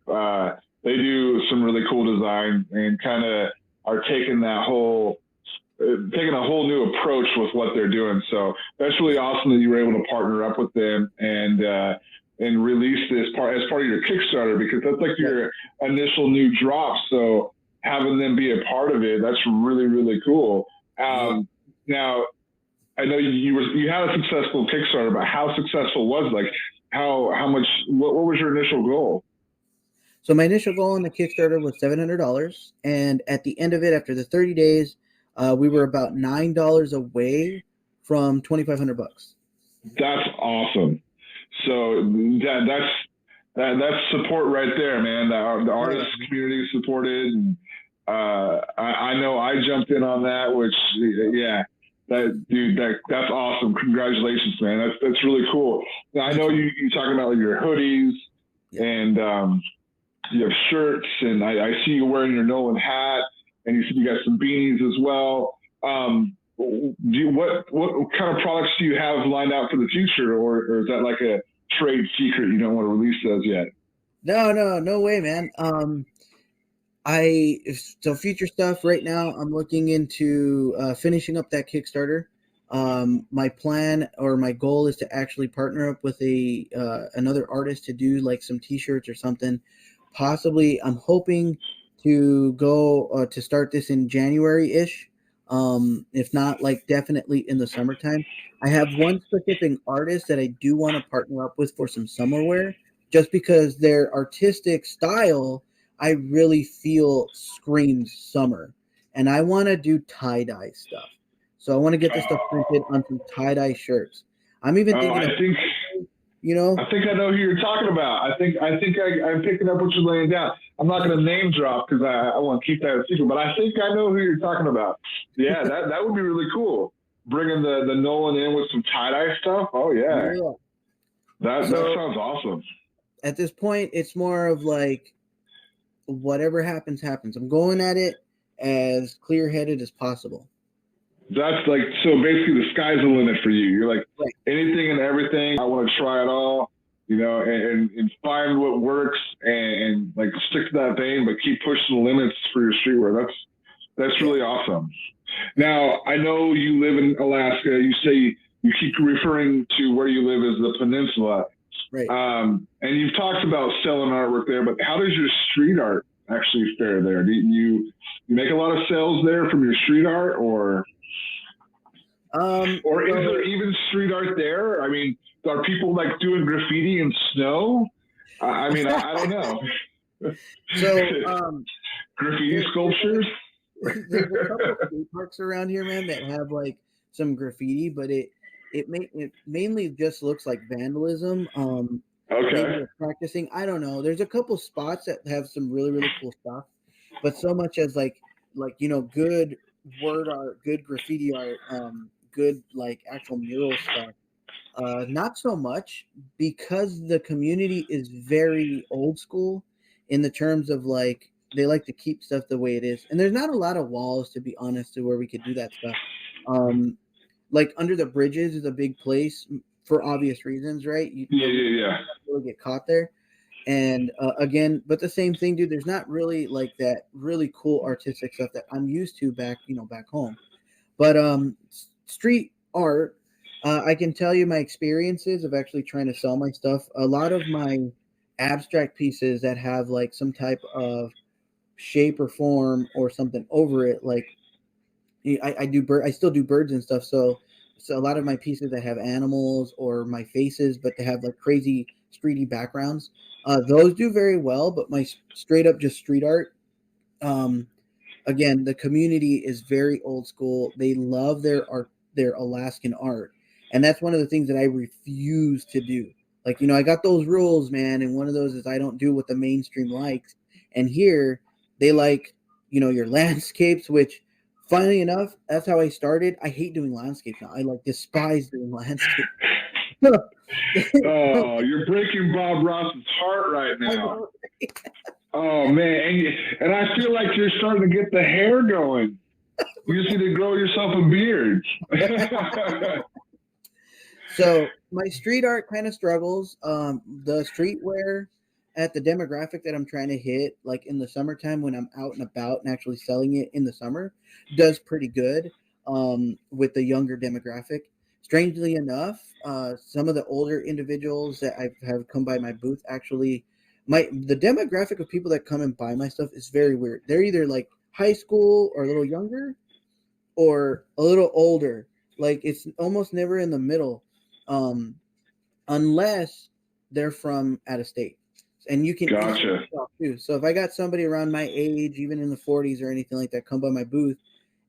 They do some really cool design and kind of are taking a whole new approach with what they're doing. So that's really awesome that you were able to partner up with them and release this as part of your Kickstarter, because that's like your initial new drop. So having them be a part of it, that's really, really cool. Now, I know you had a successful Kickstarter, but how successful was it? Like how much? What was your initial goal? So my initial goal on the Kickstarter was $700, and at the end of it, after the 30 days, we were about $9 away from $2,500. That's awesome. So that's support right there, man. The artist community supported. And, I know I jumped in on that, which that's awesome. Congratulations, man. That's really cool. Now, I know you talking about like your hoodies and you have shirts, and I see you wearing your Nullin hat, and you said you got some beanies as well. What kind of products do you have lined out for the future, or is that like a trade secret you don't want to release those yet? No way, man. So future stuff right now, I'm looking into finishing up that Kickstarter. My plan or my goal is to actually partner up with another artist to do like some t-shirts or something. Possibly, I'm hoping to go to start this in January-ish. If not, like definitely in the summertime. I have one specific artist that I do want to partner up with for some summer wear, just because their artistic style I really feel screams summer, and I want to do tie-dye stuff. So I want to get this stuff printed on some tie-dye shirts. I'm even thinking of, you know. I think I know who you're talking about. I think I'm picking up what you're laying down. I'm not going to name drop because I want to keep that a secret, but I think I know who you're talking about. Yeah, that would be really cool. Bringing the Nullin in with some tie-dye stuff. Oh, yeah. That sounds awesome. At this point, it's more of like, whatever happens, happens. I'm going at it as clear-headed as possible. That's like, so basically the sky's the limit for you. You're like, right. Anything and everything. I want to try it all, and find what works and like stick to that vein, but keep pushing the limits for your streetwear. That's really awesome. Now, I know you live in Alaska. You say you keep referring to where you live as the peninsula. Right. And you've talked about selling artwork there, but how does your street art actually fare there? Do you make a lot of sales there from your street art, or is there even street art there? I mean, are people like doing graffiti in snow? I don't know. So, graffiti sculptures. There's a couple of skate parks around here, man, that have like some graffiti, but it mainly just looks like vandalism. Okay. Practicing. I don't know. There's a couple spots that have some really, really cool stuff, but so much as like good word art, good graffiti art, good like actual mural stuff. Not so much, because the community is very old school in the terms of like they like to keep stuff the way it is, and there's not a lot of walls, to be honest, to where we could do that stuff. Like under the bridges is a big place for obvious reasons, right? You really get caught there. And again, but the same thing, dude, there's not really like that really cool artistic stuff that I'm used to back home. But street art, I can tell you my experiences of actually trying to sell my stuff. A lot of my abstract pieces that have like some type of shape or form or something over it, like I still do birds and stuff. So a lot of my pieces that have animals or my faces, but they have like crazy streety backgrounds, those do very well. But my straight up just street art, again, the community is very old school. They love their art, their Alaskan art, and that's one of the things that I refuse to do. Like, I got those rules, man, and one of those is I don't do what the mainstream likes. And here they like, your landscapes, which, funnily enough, that's how I started. I hate doing landscapes now. I like despise doing landscapes. Oh, you're breaking Bob Ross's heart right now. Oh man, and I feel like you're starting to get the hair going. You just need to grow yourself a beard. So my street art kind of struggles. The streetwear at the demographic that I'm trying to hit, like in the summertime when I'm out and about and actually selling it in the summer, does pretty good with the younger demographic. Strangely enough, some of the older individuals that have come by my booth, actually, the demographic of people that come and buy my stuff is very weird. They're either like high school or a little younger or a little older. Like, it's almost never in the middle, unless they're from out of state. And you can gotcha. Too. So if I got somebody around my age, even in the 40s or anything like that, come by my booth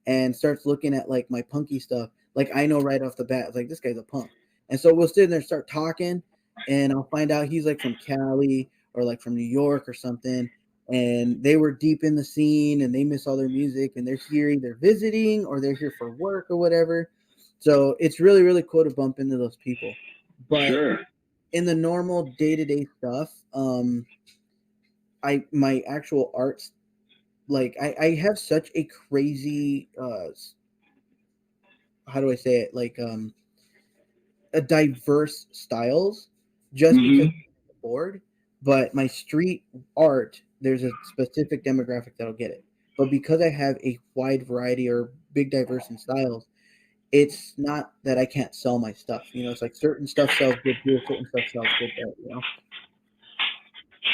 and starts looking at like my punky stuff, like I know right off the bat, like, this guy's a punk. And so we'll sit there and start talking, and I'll find out he's like from Cali or like from New York or something, and they were deep in the scene and they miss all their music, and they're here either visiting or they're here for work or whatever. So it's really, really cool to bump into those people. But sure. In the normal day-to-day stuff, my actual arts, like I have such a crazy how do I say it, like a diverse styles, just because I'm bored. But my street art there's a specific demographic that'll get it. But because I have a wide variety or big diverse in styles, it's not that I can't sell my stuff. It's like certain stuff sells good here, certain stuff sells good there.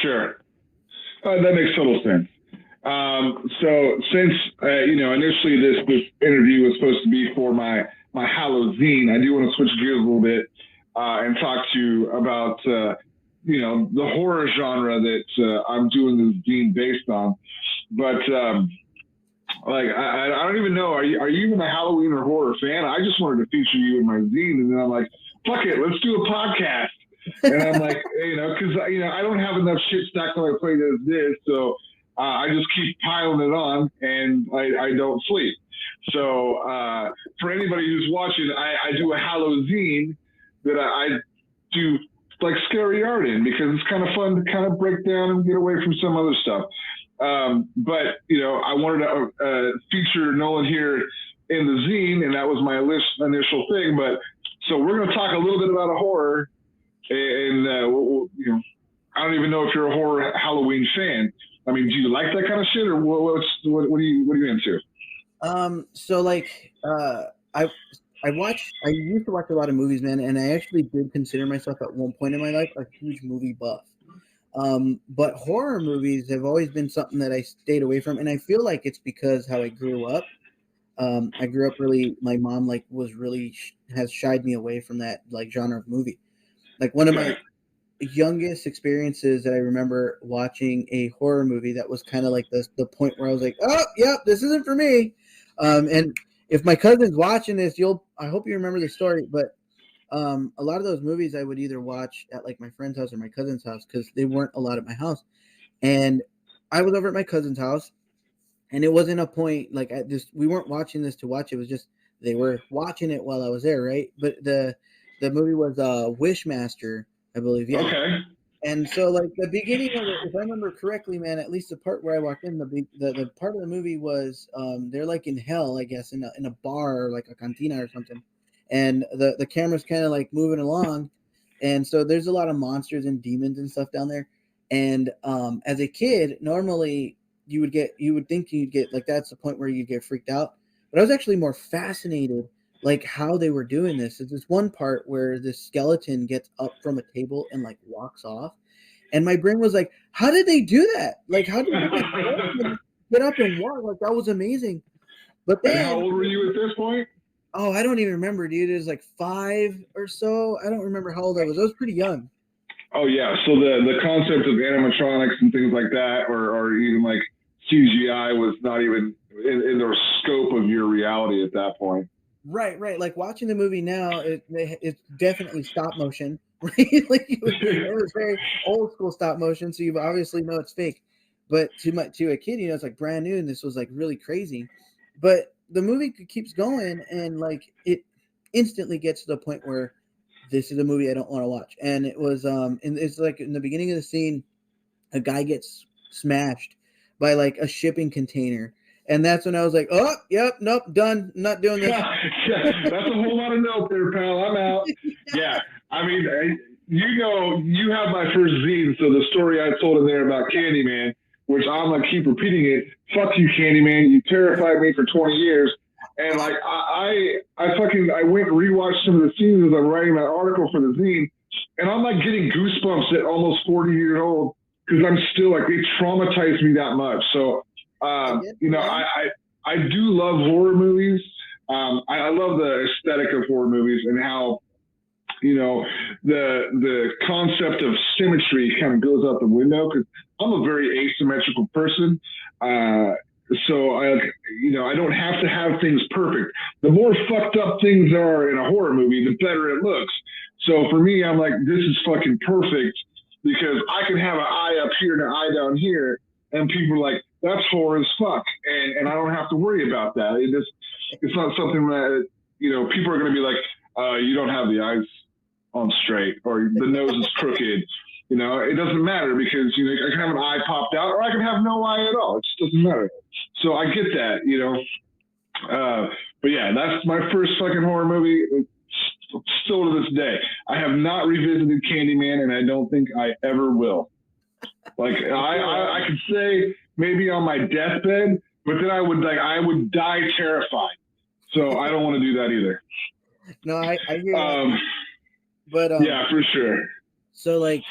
Sure. That makes total sense. So since, initially this interview was supposed to be for my Halloween, I do want to switch gears a little bit and talk to you about, the horror genre that I'm doing this zine based on. But I don't even know, are you even a Halloween or horror fan? I just wanted to feature you in my zine, and then I'm like, fuck it, let's do a podcast. And I'm like, because I don't have enough shit stacked on my plate as this, so I just keep piling it on, and I don't sleep. So for anybody who's watching, I do a Halloween that I do like scary art in, because it's kind of fun to kind of break down and get away from some other stuff. But I wanted to feature Nullin here in the zine, and that was my initial thing. But so we're going to talk a little bit about a horror, and I don't even know if you're a horror Halloween fan. I mean, do you like that kind of shit, or what are you into? So like, I used to watch a lot of movies, man, and I actually did consider myself at one point in my life a huge movie buff. But horror movies have always been something that I stayed away from, and I feel like it's because how I grew up. I grew up really, my mom has shied me away from that like genre of movie. Like one of my youngest experiences that I remember watching a horror movie that was kind of like the point where I was like, oh, yep, this isn't for me. And if my cousin's watching this, I hope you remember the story, but a lot of those movies I would either watch at like my friend's house or my cousin's house, because they weren't allowed at my house. And I was over at my cousin's house, and it wasn't a point like we weren't watching this to watch. It was just they were watching it while I was there, right? But the movie was Wishmaster, I believe. Yeah. Okay. And so like the beginning of it, if I remember correctly, man, at least the part where I walked in, the part of the movie was they're like in hell, I guess, in a bar or like a cantina or something. And the camera's kind of like moving along. And so there's a lot of monsters and demons and stuff down there. And as a kid, normally you would think you'd get like, that's the point where you get freaked out. But I was actually more fascinated like how they were doing this. There's this one part where this skeleton gets up from a table and like walks off. And my brain was like, how did they do that? Like, how did they get up and walk? Like, that was amazing. But then, how old were you at this point? Oh, I don't even remember, dude. It was like 5 or so. I don't remember how old I was. I was pretty young. Oh, yeah. So the concept of animatronics and things like that, or even like CGI was not even in the scope of your reality at that point. Right. Like watching the movie now, it's definitely stop motion. Right? Like it was very old school stop motion, so you obviously know it's fake. But to a kid, it's like brand new, and this was like really crazy. But the movie keeps going, and like it instantly gets to the point where this is a movie I don't want to watch. And it was and it's like in the beginning of the scene, a guy gets smashed by like a shipping container. And that's when I was like, oh, yep, nope, done. Not doing this. Yeah, that's a whole lot of note there, pal. I'm out. Yeah. I mean, you have my first zine, so the story I told in there about Candyman, which I'm going to keep repeating it. Fuck you, Candyman. You terrified me for 20 years. And like, I went and rewatched some of the scenes as I'm writing that article for the zine. And I'm like getting goosebumps at almost 40 years old, because I'm still like, it traumatized me that much. So, I do love horror movies. I love the aesthetic of horror movies and how, the concept of symmetry kind of goes out the window, because I'm a very asymmetrical person. So I don't have to have things perfect. The more fucked up things are in a horror movie, the better it looks. So for me, I'm like, this is fucking perfect, because I can have an eye up here and an eye down here, and people are like, that's horror as fuck, and I don't have to worry about that. It's not something that people are going to be like, you don't have the eyes on straight, or the nose is crooked. It doesn't matter, because I can have an eye popped out, or I can have no eye at all. It just doesn't matter. So I get that, But yeah, that's my first fucking horror movie. Still to this day, I have not revisited Candyman, and I don't think I ever will. Like I could say maybe on my deathbed, but then I would die terrified. So I don't want to do that either. No, I hear that. But yeah, for sure. So like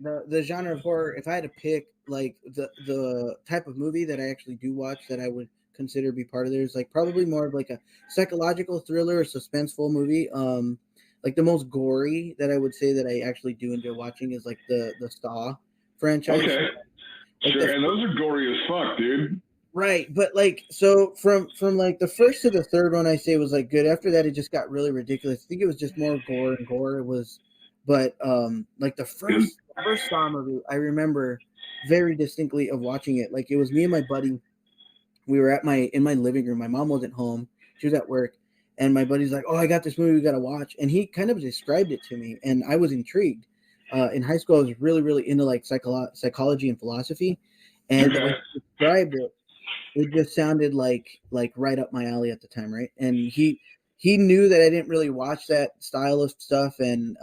the genre of horror, if I had to pick like the type of movie that I actually do watch that I would consider be part of there is like probably more of like a psychological thriller or suspenseful movie. Like the most gory that I would say that I actually do enjoy watching is like the Saw franchise. Okay. Like sure, and those are gory as fuck, dude. Right, but like so from like the first to the third one I say was like good. After that it just got really ridiculous. I think it was just more gore and gore. It was but like the first Saw movie I remember very distinctly of watching it. Like it was me and my buddy. We were in my living room. My mom wasn't home. She was at work. And my buddy's like, "Oh, I got this movie we got to watch." And he kind of described it to me and I was intrigued. In high school I was really really into like psychology and philosophy. And when he described it, it just sounded like right up my alley at the time, right? And he knew that I didn't really watch that style of stuff and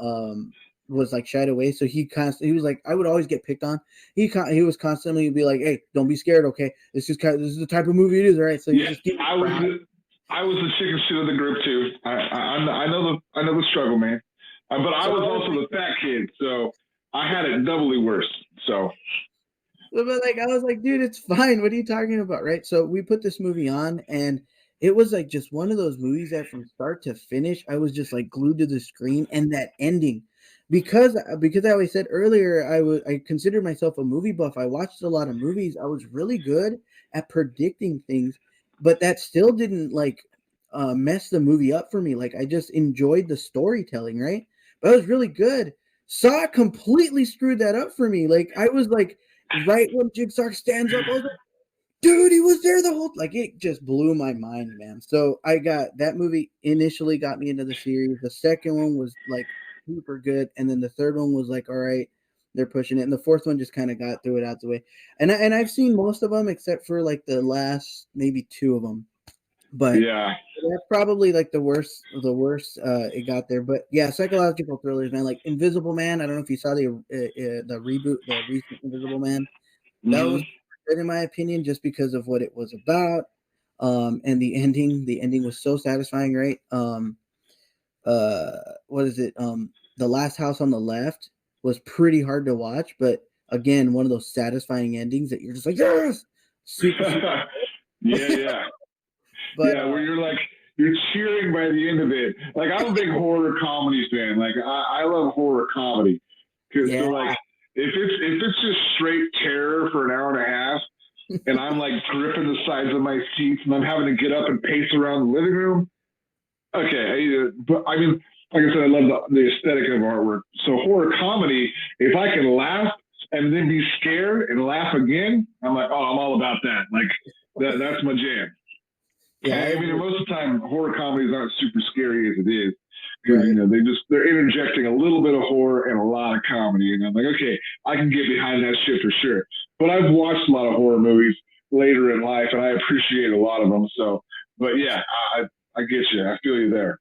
was like shied away. So he was like, I would always get picked on. He was constantly be like, "Hey, don't be scared, okay? This is the type of movie it is, all right?" So yeah, just I was the chicken shit of the group too. I know the struggle, man. But I was also the fat kid, so I had it doubly worse. So. But like I was like, dude, it's fine. What are you talking about, right? So we put this movie on, and it was like just one of those movies that from start to finish, I was just like glued to the screen. And that ending, because I always said earlier, I considered myself a movie buff. I watched a lot of movies. I was really good at predicting things, but that still didn't like mess the movie up for me. Like I just enjoyed the storytelling, right? But I was really good. Saw completely screwed that up for me. Like I was like. Right when Jigsaw stands up, I was like, dude, he was there the whole like it just blew my mind, man. So I got that movie initially got me into the series. The second one was like super good, and then the third one was like, all right, they're pushing it, and the fourth one just kind of got out the way. And I've seen most of them except for like the last maybe two of them. But yeah, that's probably like the worst it got there. But yeah, psychological thrillers, man. Like Invisible Man. I don't know if you saw the reboot, the recent Invisible Man. That was good in my opinion, just because of what it was about, and the ending. The ending was so satisfying, right? What is it? The Last House on the Left was pretty hard to watch, but again, one of those satisfying endings that you're just like, yes, super. yeah. But, yeah, where you're cheering by the end of it. Like I'm a big horror comedy fan. Like I love horror comedy because so like if it's just straight terror for an hour and a half, and I'm like gripping the sides of my seats and I'm having to get up and pace around the living room. Okay, but I mean, like I said, I love the aesthetic of artwork. So horror comedy, if I can laugh and then be scared and laugh again, I'm like, oh, I'm all about that. Like that's my jam. Yeah, I mean, most of the time, horror comedies aren't super scary as it is because they're interjecting a little bit of horror and a lot of comedy, and I'm like, okay, I can get behind that shit for sure. But I've watched a lot of horror movies later in life, and I appreciate a lot of them. So, but yeah, I get you. I feel you there.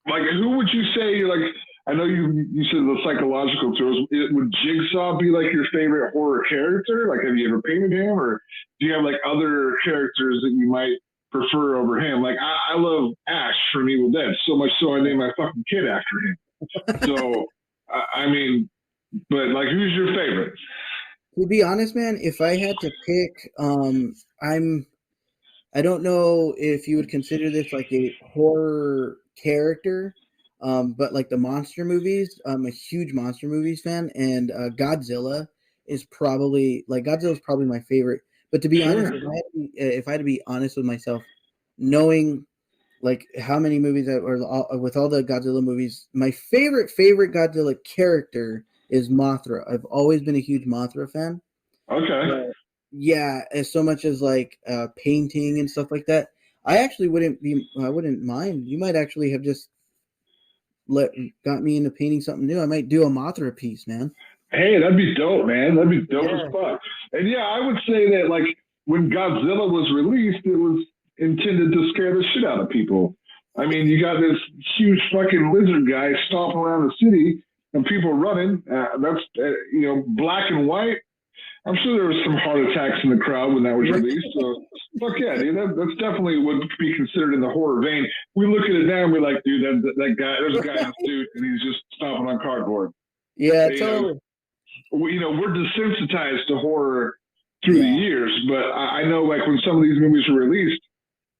Like, who would you say like? I know you said the psychological tools. Would Jigsaw be like your favorite horror character? Like, have you ever painted him, or do you have like other characters that you might prefer over him? Like, I love Ash from Evil Dead so much so I named my fucking kid after him. So, I mean, but like, who's your favorite? To be honest, man, if I had to pick, I don't know if you would consider this like a horror character. But like the monster movies, I'm a huge monster movies fan, and Godzilla is probably my favorite. But to be honest, if I had to be honest with myself, knowing like how many movies with all the Godzilla movies, my favorite Godzilla character is Mothra. I've always been a huge Mothra fan. Okay. Yeah, as so much as like painting and stuff like that, I wouldn't mind. You might actually have just got me into painting something new. I might do a Mothra piece, man. Hey, that'd be dope, man. That'd be dope as fuck. And yeah, I would say that like when Godzilla was released, it was intended to scare the shit out of people. I mean, you got this huge fucking lizard guy stomping around the city, and people running. That's black and white. I'm sure there was some heart attacks in the crowd when that was released. So, fuck yeah, dude, that's definitely would be considered in the horror vein. We look at it now and we're like, dude, that guy, there's a guy in a suit and he's just stomping on cardboard. Yeah, totally. We're desensitized to horror through the years, but I know like when some of these movies were released,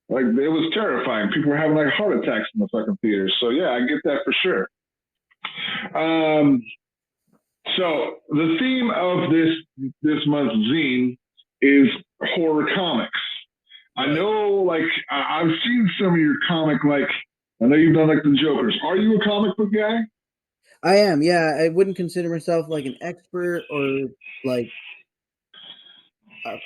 like it was terrifying. People were having like heart attacks in the fucking theaters. So yeah, I get that for sure. So the theme of this month's zine is horror comics. I know, like I've seen some of your comic, like I know you've done like the Jokers. Are you a comic book guy? I am. Yeah, I wouldn't consider myself like an expert or like.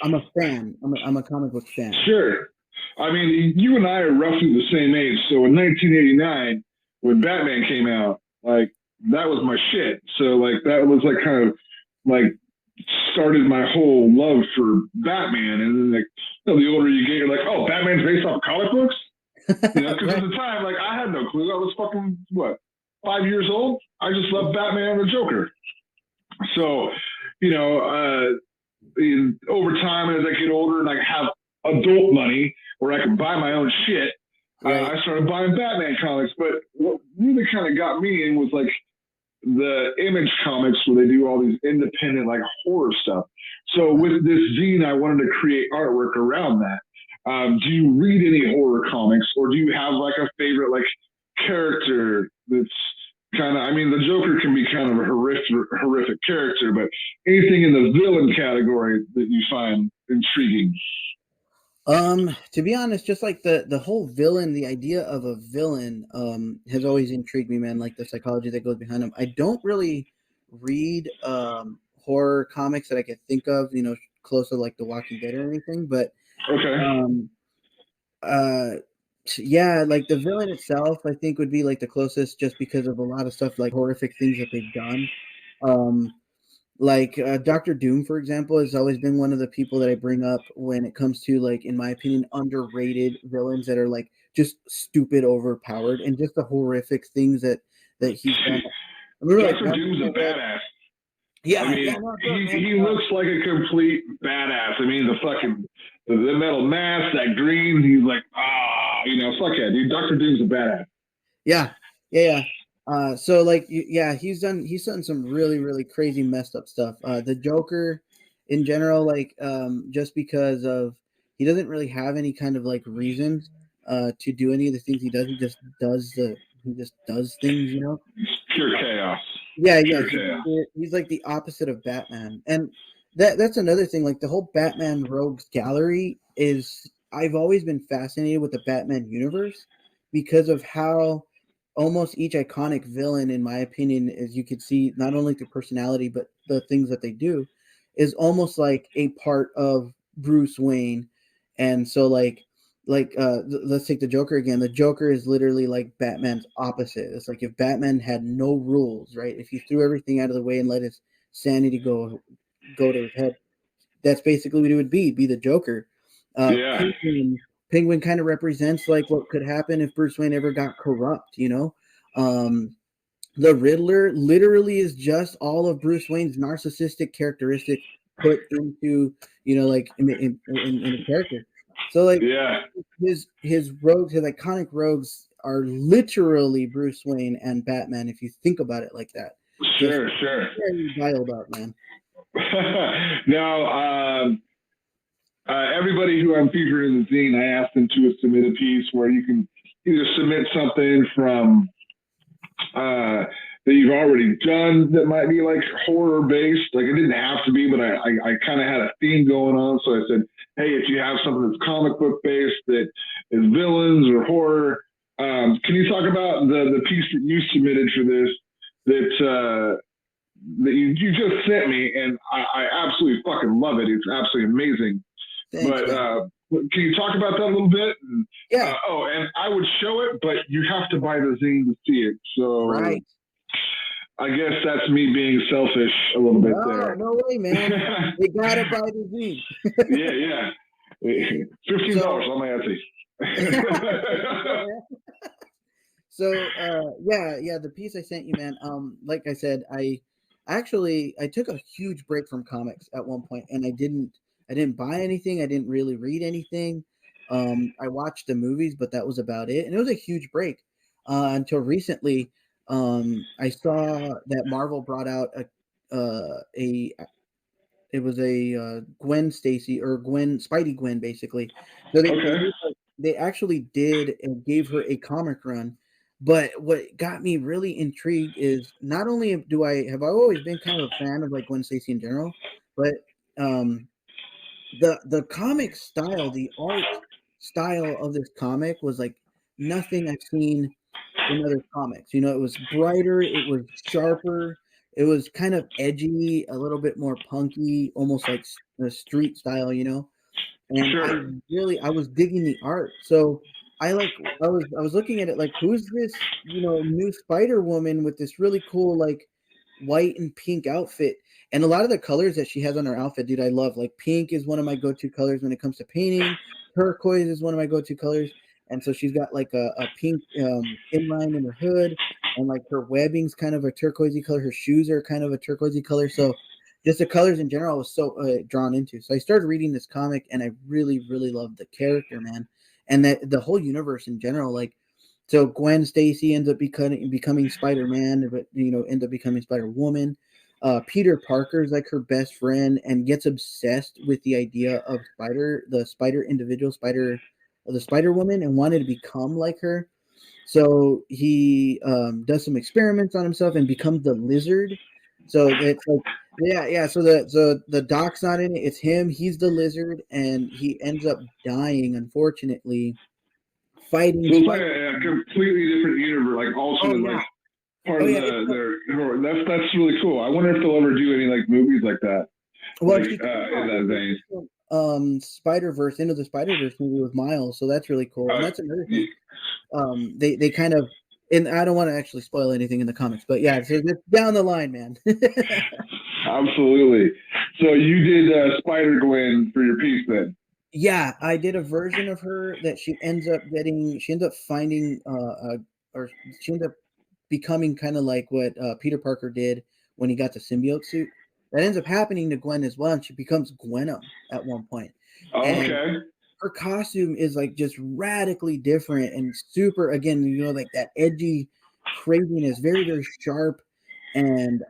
I'm a fan. I'm a comic book fan. Sure. I mean, you and I are roughly the same age. So in 1989, when Batman came out, like that was my shit. So like that was like kind of like started my whole love for Batman. And then like the older you get, you're like, oh, Batman's based off comic books. Because at the time, like I had no clue. I was fucking 5 years old. I just loved Batman and the Joker. So over time, as I get older and I have adult money where I can buy my own shit, I started buying Batman comics. But what really kind of got me in was like the Image comics where they do all these independent like horror stuff. So with this zine, I wanted to create artwork around that. Do you read any horror comics, or do you have like a favorite like character that's kind of, I mean, the Joker can be kind of a horrific character, but anything in the villain category that you find intriguing? To be honest, just like the whole villain, the idea of a villain has always intrigued me, man, like the psychology that goes behind them. I don't really read horror comics that I could think of, close to like The Walking Dead or anything, but yeah, like the villain itself, I think would be like the closest, just because of a lot of stuff, like horrific things that they've done. Like Dr. Doom, for example, has always been one of the people that I bring up when it comes to, like, in my opinion, underrated villains that are like just stupid, overpowered, and just the horrific things that he's done. Dr. Doom's a badass. Yeah, I mean, he looks like a complete badass. I mean, the metal mask, that green, he's like, fuck yeah, dude. Dr. Doom's a badass. Yeah. So like, he's done some really, really crazy messed up stuff. The Joker in general, like, just because of, he doesn't really have any kind of like reasons to do any of the things he does. He just does things, Pure chaos. Yeah. He's like the opposite of Batman. And that's another thing, like the whole Batman Rogues Gallery is, I've always been fascinated with the Batman universe because of how almost each iconic villain, in my opinion, as you could see, not only through personality, but the things that they do, is almost like a part of Bruce Wayne. And so like let's take the Joker again. The Joker is literally like Batman's opposite. It's like if Batman had no rules, right? If he threw everything out of the way and let his sanity go to his head, that's basically what it would be the Joker. Penguin kind of represents like what could happen if Bruce Wayne ever got corrupt, The Riddler literally is just all of Bruce Wayne's narcissistic characteristics put into, like in a character. So like his rogues, his iconic rogues are literally Bruce Wayne and Batman, if you think about it like that. Sure. Very dialed up, man. Now, everybody who I'm featuring in the zine, I asked them to submit a piece where you can either submit something from that you've already done that might be like horror based. Like it didn't have to be, but I kind of had a theme going on. So I said, hey, if you have something that's comic book based that is villains or horror, can you talk about the piece that you submitted for this that you just sent me, and I absolutely fucking love it. It's absolutely amazing. Thanks, but can you talk about that a little bit? Yeah. And I would show it, but you have to buy the zine to see it. So right. I guess that's me being selfish a little bit there. No way, man. You gotta buy the zine. Yeah. $15 on my Etsy. So yeah, the piece I sent you, man. Like I said, I took a huge break from comics at one point, and I didn't buy anything. I didn't really read anything. I watched the movies, but that was about it, and it was a huge break until recently. I saw that Marvel brought out a it was a Gwen Stacy or Gwen Spidey Gwen basically. So Okay. they actually did and gave her a comic run. But what got me really intrigued is not only have I always been kind of a fan of like Gwen Stacy in general, but um, the comic style, the art style of this comic was like nothing I've seen in other comics. You know, it was brighter, it was sharper, it was kind of edgy, a little bit more punky, almost like the street style, you know. And Sure. I was digging the art. So I was looking at it like, who's this, you know, new Spider Woman with this really cool like white and pink outfit? And a lot of the colors that she has on her outfit, dude, I love. Like pink is one of my go-to colors when it comes to painting. Turquoise is one of my go-to colors. And so she's got like a pink inline in her hood, and like her webbing's kind of a turquoisey color. Her shoes are kind of a turquoisey color. So just the colors in general I was so drawn into. So I started reading this comic, and I really, really loved the character, man, and that the whole universe in general. Like, so Gwen Stacy ends up becoming Spider-Man, but you know, ends up becoming Spider-Woman. Peter Parker is like her best friend and gets obsessed with the idea of the Spider-Woman, and wanted to become like her. So he does some experiments on himself and becomes the Lizard. So it's like, yeah. So the Doc's not in it; it's him. He's the Lizard, and he ends up dying, unfortunately, fighting. So it's like a completely different universe, like also Oh, yeah. like part Oh, of yeah, that's really cool. I wonder if they'll ever do any like movies like that. Well, Like, in that vein. Spider-Verse, Into the Spider-Verse movie with Miles, so that's really cool. And that's another thing. They kind of, and I don't want to actually spoil anything in the comics, but yeah, so it's down the line, man. Absolutely. So you did Spider Gwen for your piece then? Yeah, I did a version of her that she ends up finding, or she ends up becoming kind of like what Peter Parker did when he got the symbiote suit. That ends up happening to Gwen as well, and she becomes Gwenum at one point. And Okay. her costume is like just radically different and super, again, you know, like that edgy craziness, very, very sharp, and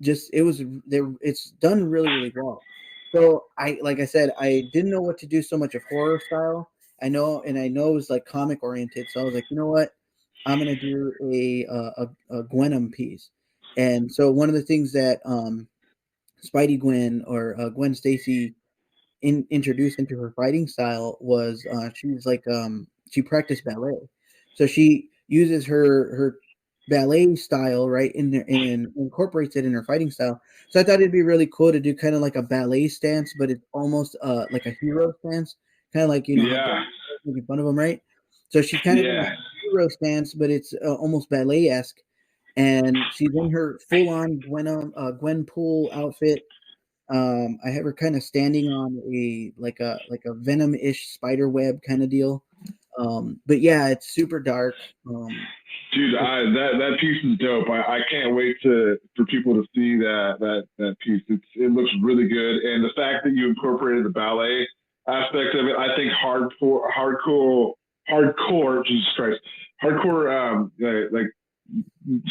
just it's done really, really well. So like I said, I didn't know what to do so much of horror style. I know it was like comic oriented, so I was like, you know what, I'm gonna do a Gwenum piece. And so one of the things that Spidey Gwen or Gwen Stacy introduced into her fighting style was she was like she practiced ballet, so she uses her ballet style, right, and incorporates it in her fighting style. So I thought it'd be really cool to do kind of like a ballet stance, but it's almost like a hero stance, kind of like, you know, Yeah. making fun of them, right? So she's kind of in a hero stance, but it's almost ballet-esque, and she's in her full-on Gwenpool outfit. I have her kind of standing on a venom-ish spider web kind of deal. But yeah, it's super dark. Dude, that piece is dope. I can't wait for people to see that piece. It looks really good, and the fact that you incorporated the ballet aspect of it, I think hardcore, Jesus Christ, hardcore like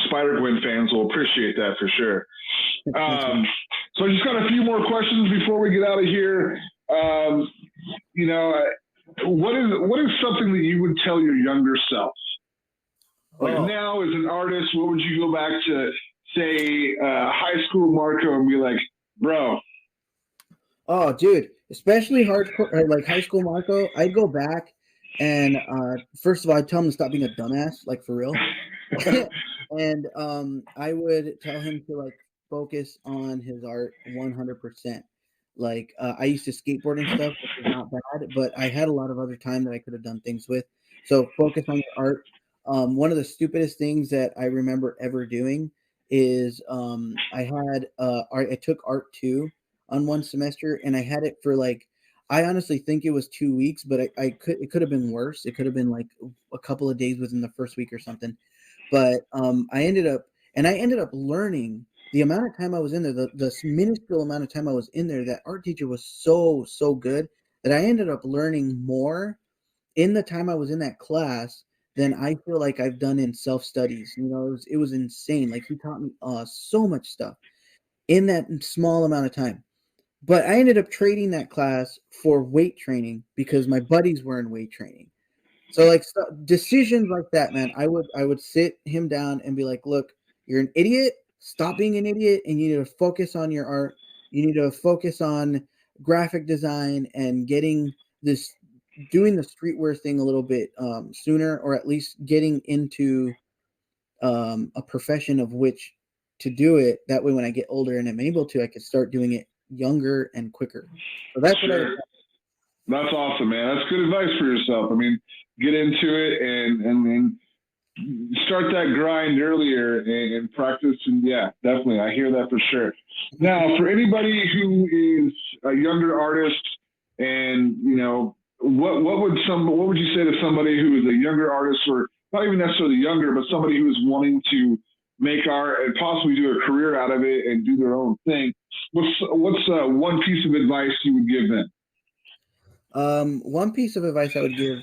Spider Gwen fans will appreciate that for sure. So I just got a few more questions before we get out of here. You know, what is something that you would tell your younger self? Like now, as an artist, what would you go back to, say, high school Marco, and be like, bro? Oh, dude, especially hardcore, like high school Marco, I'd go back and first of all, I'd tell him to stop being a dumbass, like for real. And I would tell him to like focus on his art 100%. Like I used to skateboard and stuff, which was not bad, but I had a lot of other time that I could have done things with. So focus on your art. One of the stupidest things that I remember ever doing is I took art 2 on one semester, and I had it for like, I honestly think it was 2 weeks, but it could have been worse. It could have been like a couple of days within the first week or something. But I ended up learning the amount of time I was in there, the minuscule amount of time I was in there. That art teacher was so good that I ended up learning more in the time I was in that class than I feel like I've done in self-studies. You know, it was insane. Like, he taught me so much stuff in that small amount of time. But I ended up trading that class for weight training because my buddies were in weight training. So like decisions like that, man, I would sit him down and be like, look, you're an idiot. Stop being an idiot, and you need to focus on your art. You need to focus on graphic design and doing the streetwear thing a little bit sooner, or at least getting into a profession of which to do it. That way, when I get older and I'm able to, I can start doing it younger and quicker. So that's sure. That's awesome, man. That's good advice for yourself. I mean, get into it and start that grind earlier and practice. And yeah, definitely, I hear that for sure. Now, for anybody who is a younger artist, and you know, what would you say to somebody who is a younger artist, or not even necessarily younger, but somebody who is wanting to make art and possibly do a career out of it and do their own thing? What's one piece of advice you would give them? One piece of advice I would give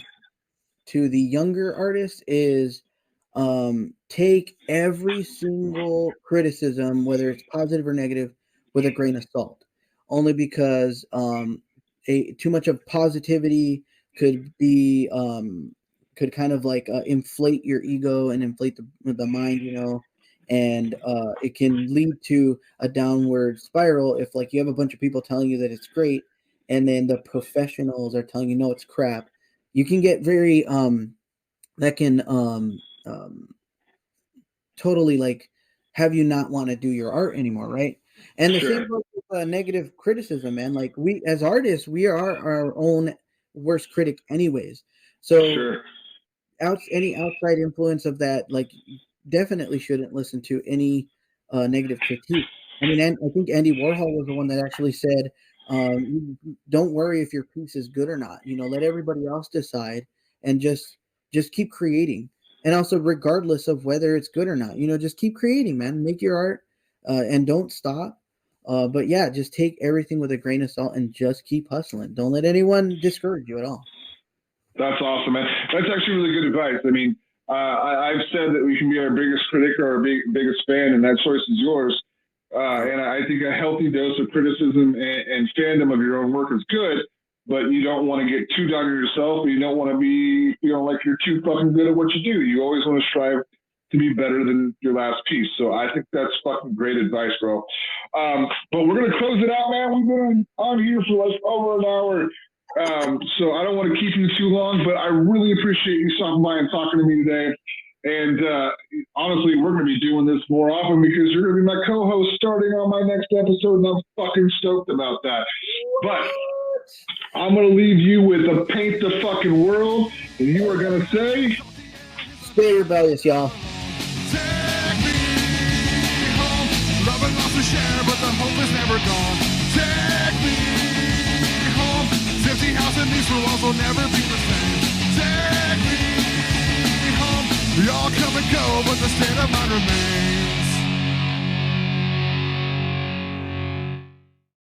to the younger artist is take every single criticism, whether it's positive or negative, with a grain of salt. Only because too much of positivity could be could kind of like inflate your ego and inflate the mind, you know, and it can lead to a downward spiral if like you have a bunch of people telling you that it's great, and then the professionals are telling you no, it's crap. You can get very that can totally like have you not want to do your art anymore, right? And the same goes with negative criticism, man. Like, we as artists, we are our own worst critic anyways. So any outside influence of that, like, definitely shouldn't listen to any negative critique. I mean, I think Andy Warhol was the one that actually said, don't worry if your piece is good or not. You know, let everybody else decide, and just keep creating. And also, regardless of whether it's good or not, you know, just keep creating, man. Make your art and don't stop. But yeah, just take everything with a grain of salt and just keep hustling. Don't let anyone discourage you at all. That's awesome, man. That's actually really good advice. I mean, I've said that we can be our biggest critic or our biggest fan, and that choice is yours. And I think a healthy dose of criticism and fandom of your own work is good, but you don't want to get too down on yourself. You don't want to be, you know, like you're too fucking good at what you do. You always want to strive to be better than your last piece. So I think that's fucking great advice, bro. But we're going to close it out, man. We've been on here for like over an hour. So I don't want to keep you too long, but I really appreciate you stopping by and talking to me today. And honestly, we're going to be doing this more often because you're going to be my co-host starting on my next episode, and I'm fucking stoked about that. But I'm going to leave you with a paint the fucking world, and you are going to say, stay rebellious, y'all. Take me home. Love and lost to share, but the hope is never gone. Take me home. This empty house and these walls will never be the same. Take me home. We all come and go, but the state of mind remains.